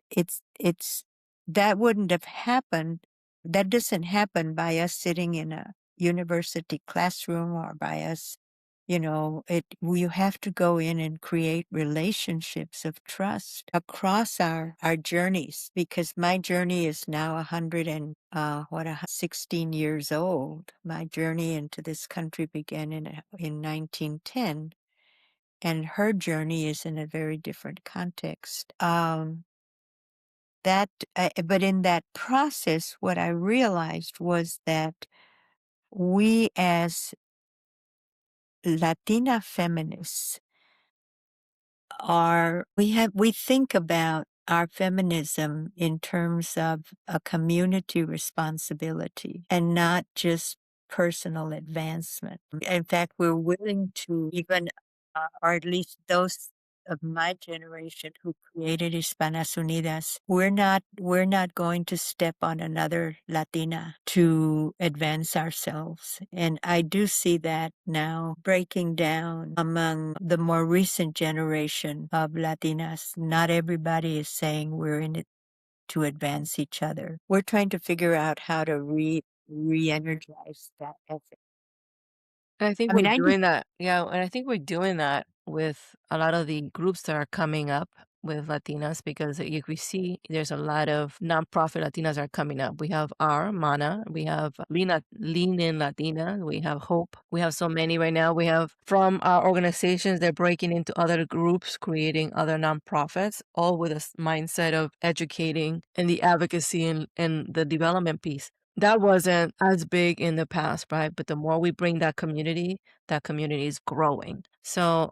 that wouldn't have happened. That doesn't happen by us sitting in a university classroom or by us. You have to go in and create relationships of trust across our journeys, because my journey is now 16 years old. My journey into this country began in 1910, and her journey is in a very different context. But in that process, what I realized was that we as Latina feminists we think about our feminism in terms of a community responsibility and not just personal advancement. In fact, we're willing to even, or at least those of my generation who created Hispanas Unidas, we're not going to step on another Latina to advance ourselves. And I do see that now breaking down among the more recent generation of Latinas. Not everybody is saying we're in it to advance each other. We're trying to figure out how to re-energize that ethic. And I think I mean, we're I do. doing that. Yeah, and I think we're doing that with a lot of the groups that are coming up with Latinas, because if we see there's a lot of nonprofit Latinas are coming up. We have our Mana, we have Lean In Latina, we have Hope. We have so many right now. We have from our organizations, they're breaking into other groups, creating other nonprofits, all with a mindset of educating and the advocacy and the development piece. That wasn't as big in the past, right? But the more we bring that community is growing. So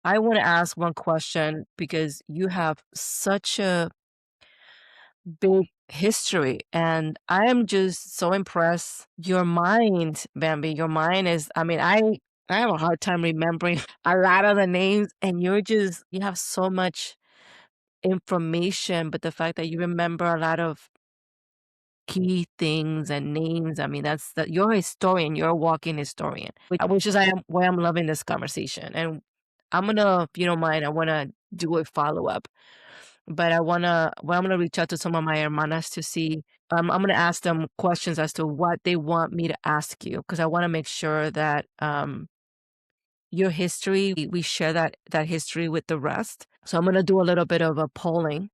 I want to ask one question, because you have such a big history, and I am just so impressed. Your mind, Bambi, your mind is, I mean, I have a hard time remembering a lot of the names, and you have so much information, but the fact that you remember a lot of key things and names. I mean, you're a historian, you're a walking historian, which is why I'm loving this conversation. And I'm gonna, if you don't mind, I wanna do a follow-up. But I'm gonna reach out to some of my hermanas to see. I'm gonna ask them questions as to what they want me to ask you, because I want to make sure that your history, we share that history with the rest. So I'm gonna do a little bit of a polling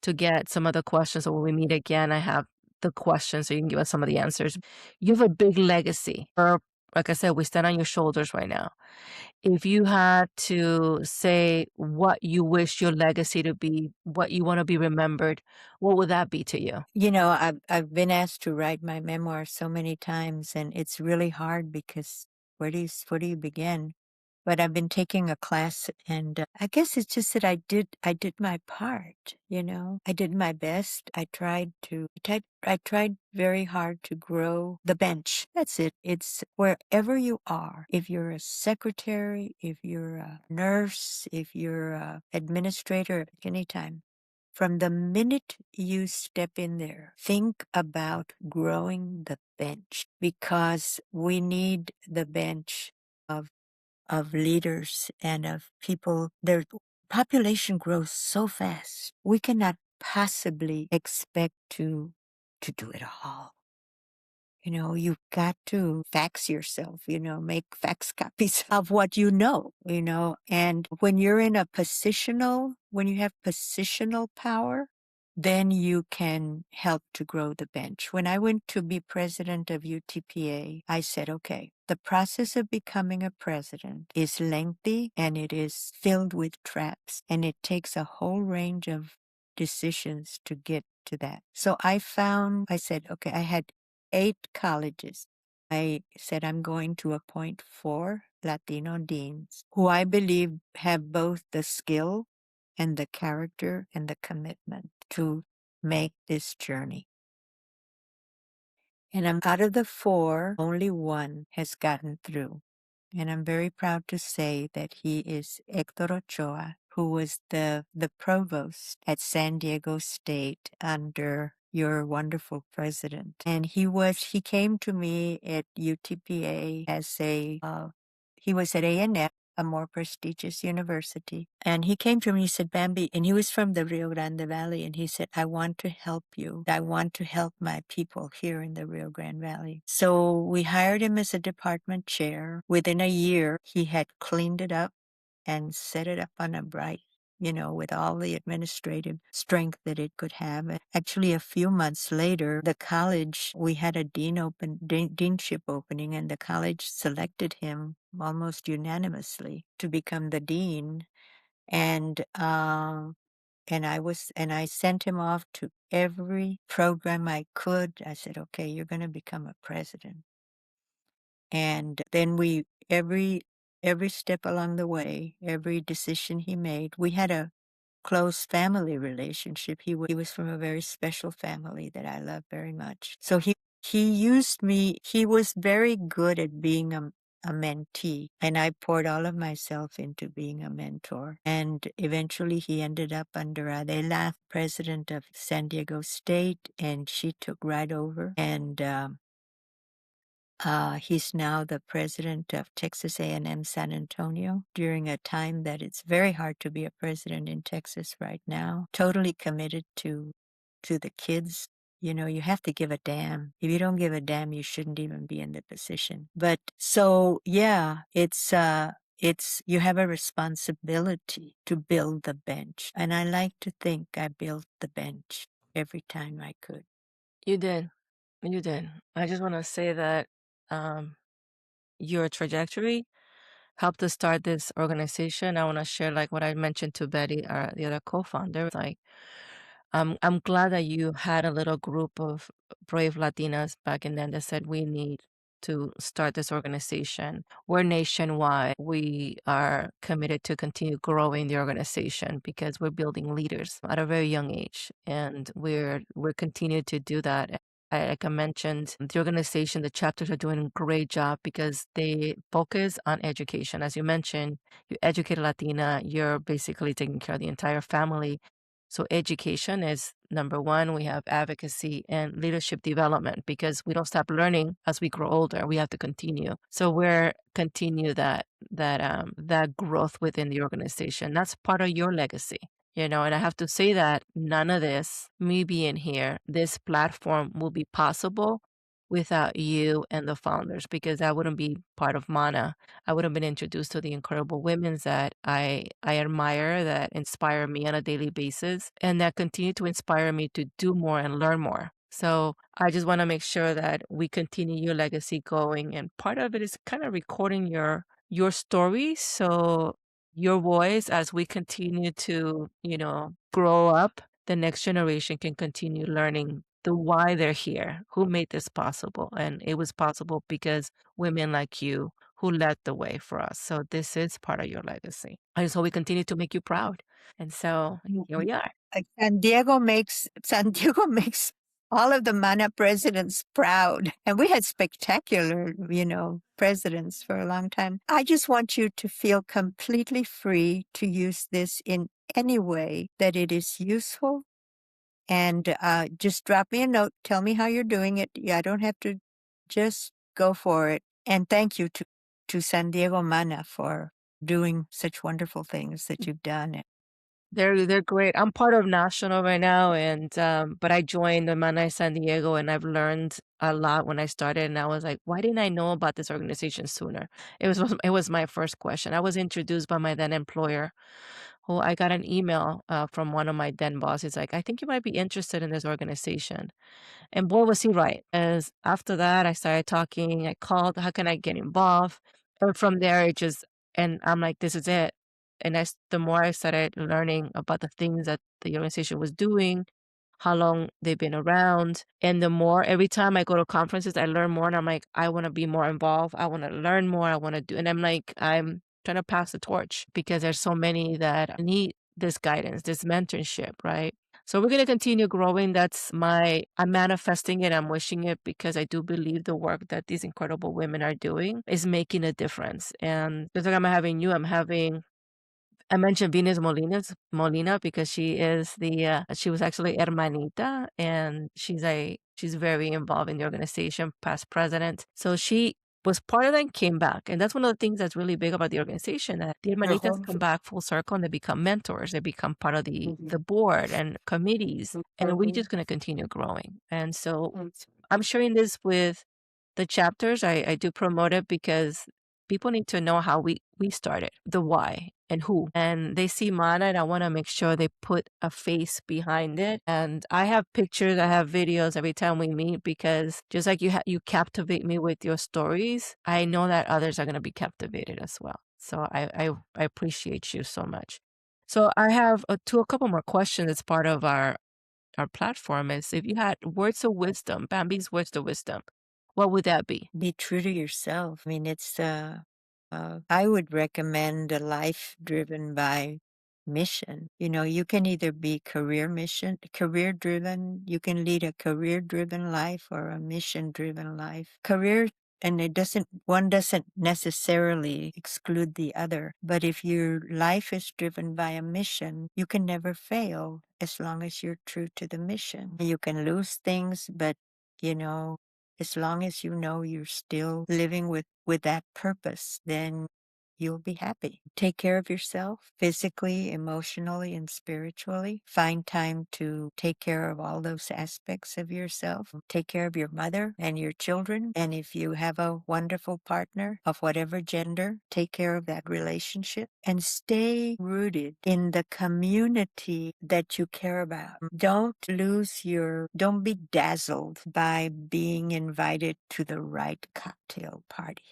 to get some of the questions. So when we meet again, I have the questions so you can give us some of the answers. You have a big legacy. Or like I said, we stand on your shoulders right now. If you had to say what you wish your legacy to be, what you want to be remembered, what would that be to you? You know, I've been asked to write my memoir so many times, and it's really hard because where do you begin? But I've been taking a class, and I guess it's just that I did my part. You know, I did my best. I tried very hard to grow the bench. That's it. It's wherever you are. If you're a secretary, if you're a nurse, if you're a administrator, anytime. From the minute you step in there, think about growing the bench because we need the bench of leaders and of people. Their population grows so fast. We cannot possibly expect to do it all. You know, you've got to fax yourself, make fax copies of what and when you're in when you have positional power, then you can help to grow the bench. When I went to be president of UTPA, I said, okay, the process of becoming a president is lengthy and it is filled with traps and it takes a whole range of decisions to get to that. So I said, okay, I had 8 colleges. I said I'm going to appoint 4 Latino deans who I believe have both the skill and the character and the commitment to make this journey. And out of the 4, only one has gotten through. And I'm very proud to say that he is Hector Ochoa, who was the provost at San Diego State under your wonderful president. And he came to me at UTPA he was at A&M, a more prestigious university. And he came to me, he said, Bambi, and he was from the Rio Grande Valley, and he said, I want to help you. I want to help my people here in the Rio Grande Valley. So we hired him as a department chair. Within a year, he had cleaned it up and set it up on a bright, with all the administrative strength that it could have. And actually, a few months later, the college, we had a deanship opening, and the college selected him almost unanimously to become the dean. And I sent him off to every program I could. I said, okay, you're going to become a president. And then every step along the way, every decision he made, we had a close family relationship. He was from a very special family that I love very much. So he used me. He was very good at being a mentee, and I poured all of myself into being a mentor. And eventually he ended up under Adela, president of San Diego State, and she took right over. And he's now the president of Texas A&M San Antonio during a time that it's very hard to be a president in Texas right now. Totally committed to the kids. You have to give a damn. If you don't give a damn, you shouldn't even be in the position. But so, yeah, it's you have a responsibility to build the bench. And I like to think I built the bench every time I could. You did. You did. I just want to say that um, your trajectory helped us start this organization. I want to share like what I mentioned to Betty, the other co-founder. Like, I'm glad that you had a little group of brave Latinas back in then that said we need to start this organization. We're nationwide. We are committed to continue growing the organization because we're building leaders at a very young age, and we're continuing to do that. Like I mentioned, the organization, the chapters are doing a great job because they focus on education. As you mentioned, you educate a Latina, you're basically taking care of the entire family. So education is number one. We have advocacy and leadership development because we don't stop learning as we grow older. We have to continue. So we're continue that growth within the organization. That's part of your legacy. And I have to say that none of this, me being here, this platform will be possible without you and the founders because I wouldn't be part of Mana. I would have been introduced to the incredible women that I admire, that inspire me on a daily basis, and that continue to inspire me to do more and learn more. So I just want to make sure that we continue your legacy going, and part of it is kind of recording your story, so your voice as we continue to grow up, the next generation can continue learning the why they're here, who made this possible, and it was possible because women like you who led the way for us. So this is part of your legacy. I just hope we continue to make you proud. And so here we are. San Diego makes all of the Mana presidents proud. And we had spectacular, presidents for a long time. I just want you to feel completely free to use this in any way that it is useful. And just drop me a note. Tell me how you're doing it. Yeah, I don't have to, just go for it. And thank you to San Diego Mana for doing such wonderful things that you've done. They're great. I'm part of National right now, and but I joined the Mana San Diego, and I've learned a lot when I started. And I was like, why didn't I know about this organization sooner? It was my first question. I was introduced by my then employer, who I got an email from one of my then bosses, like, I think you might be interested in this organization. And boy, was he right. As after that, I started talking. I called, how can I get involved? And from there, and I'm like, this is it. And the more I started learning about the things that the organization was doing, how long they've been around, and the more every time I go to conferences, I learn more. And I'm like, I want to be more involved. I want to learn more. I want to do. And I'm like, I'm trying to pass the torch because there's so many that need this guidance, this mentorship, right? So we're going to continue growing. I'm manifesting it. I'm wishing it because I do believe the work that these incredible women are doing is making a difference. And just like I'm having you, I mentioned Venus Molina because she was actually hermanita, and she's very involved in the organization, past president. So she was part of that and came back. And that's one of the things that's really big about the organization, that the hermanitas come back full circle and they become mentors. They become part of the board and committees. And we're just going to continue growing. And so I'm sharing this with the chapters. I do promote it because people need to know how we started, the why and who. And they see Mana, and I want to make sure they put a face behind it. And I have pictures, I have videos every time we meet because just like you captivate me with your stories, I know that others are going to be captivated as well. So I appreciate you so much. So I have a couple more questions as part of our platform. Is if you had words of wisdom, Bambi's words of wisdom, what would that be? Be true to yourself. I mean, I would recommend a life driven by mission. You can either be career driven, you can lead a career driven life or a mission driven life. And one doesn't necessarily exclude the other. But if your life is driven by a mission, you can never fail as long as you're true to the mission. You can lose things, but as long as you know you're still living with that purpose, then you'll be happy. Take care of yourself physically, emotionally, and spiritually. Find time to take care of all those aspects of yourself. Take care of your mother and your children. And if you have a wonderful partner of whatever gender, take care of that relationship and stay rooted in the community that you care about. Don't be dazzled by being invited to the right cocktail party.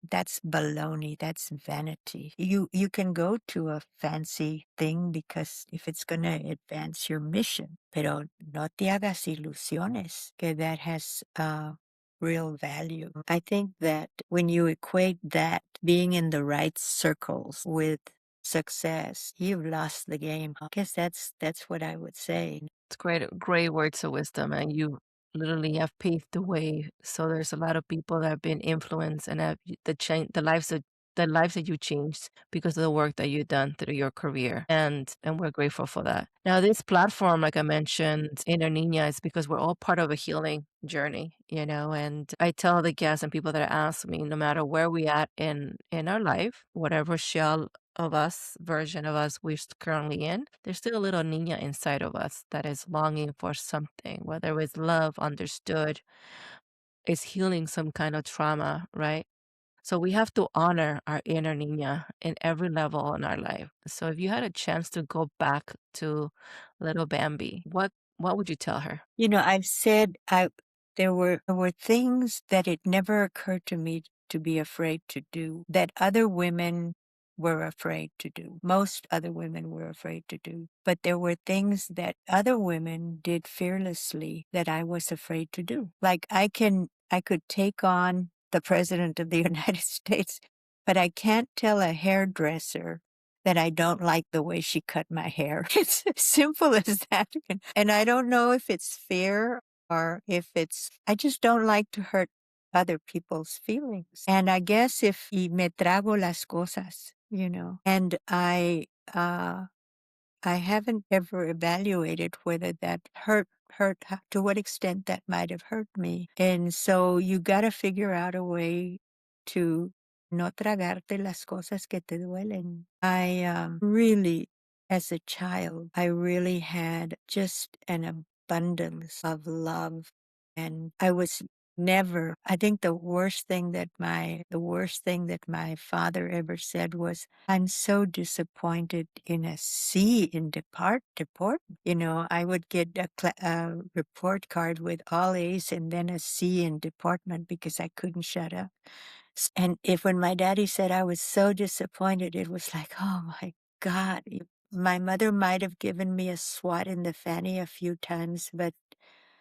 That's baloney. That's vanity. You can go to a fancy thing because if it's going to advance your mission, pero no te hagas ilusiones, que that has real value. I think that when you equate that being in the right circles with success, you've lost the game. I guess that's what I would say. It's great words of wisdom, and you literally have paved the way. So there's a lot of people that have been influenced and have the lives of the lives that you changed because of the work that you've done through your career. And we're grateful for that. Now, this platform, like I mentioned, Inner Niña, is because we're all part of a healing journey, and I tell the guests and people that ask me, no matter where we at in our life, whatever shell of us, version of us we're currently in, there's still a little Niña inside of us that is longing for something, whether it's love, understood, is healing some kind of trauma, right? So we have to honor our inner Niña in every level in our life. So if you had a chance to go back to little Bambi, what would you tell her? I've said there were things that it never occurred to me to be afraid to do that other women were afraid to do. Most other women were afraid to do. But there were things that other women did fearlessly that I was afraid to do. Like I could take on the president of the United States, but I can't tell a hairdresser that I don't like the way she cut my hair. It's as simple as that. And I don't know if it's fear or if I just don't like to hurt other people's feelings. And I guess if y me trago las cosas, and I haven't ever evaluated whether that to what extent that might have hurt me. And so you got to figure out a way to no tragarte las cosas que te duelen. I really, as a child, I really had just an abundance of love. And I was never, I think the worst thing that my father ever said was, I'm so disappointed in a C in deport. I would get a report card with all A's and then a C in deportment because I couldn't shut up. And when my daddy said I was so disappointed, it was like, oh my God. My mother might have given me a swat in the fanny a few times,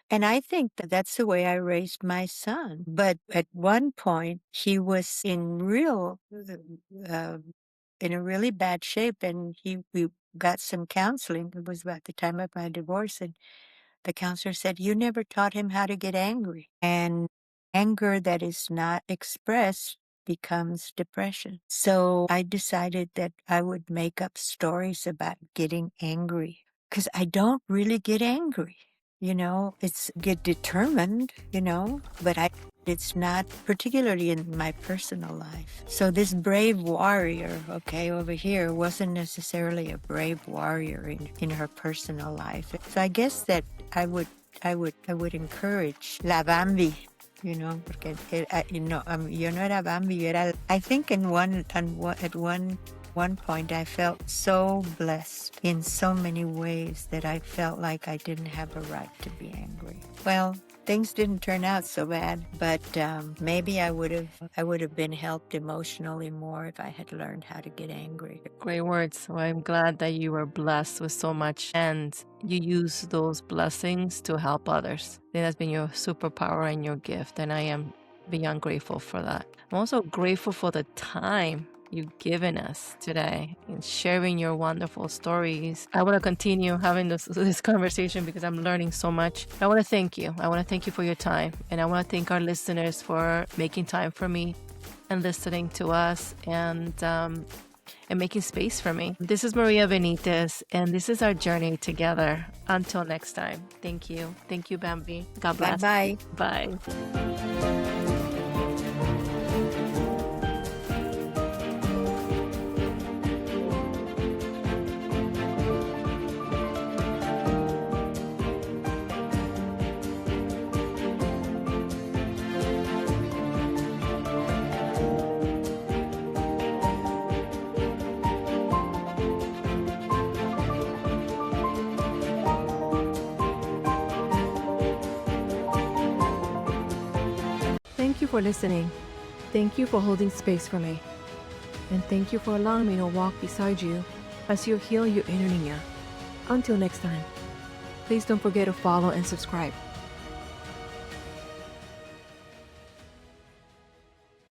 and I think that that's the way I raised my son. But at one point, he was in a really bad shape, and we got some counseling. It was about the time of my divorce, and the counselor said, "You never taught him how to get angry, and anger that is not expressed becomes depression." So I decided that I would make up stories about getting angry because I don't really get angry. It's get determined, but it's not particularly in my personal life. So this brave warrior, okay, over here wasn't necessarily a brave warrior in her personal life. So I guess that I would encourage la Bambi, porque yo no era Bambi, yo era, I think at one point I felt so blessed in so many ways that I felt like I didn't have a right to be angry. Well, things didn't turn out so bad, but maybe I would have been helped emotionally more if I had learned how to get angry. Great words. Well, I'm glad that you were blessed with so much and you use those blessings to help others. It has been your superpower and your gift, and I am beyond grateful for that. I'm also grateful for the time you've given us today in sharing your wonderful stories. I want to continue having this conversation because I'm learning so much. I want to thank you. I want to thank you for your time. And I want to thank our listeners for making time for me and listening to us and making space for me. This is Maria Benitez, and this is our journey together. Until next time, thank you. Thank you, Bambi. God bless. Bye-bye. Bye. Thank you for listening. Thank you for holding space for me. And thank you for allowing me to walk beside you as you heal your inner Niña. Until next time, please don't forget to follow and subscribe.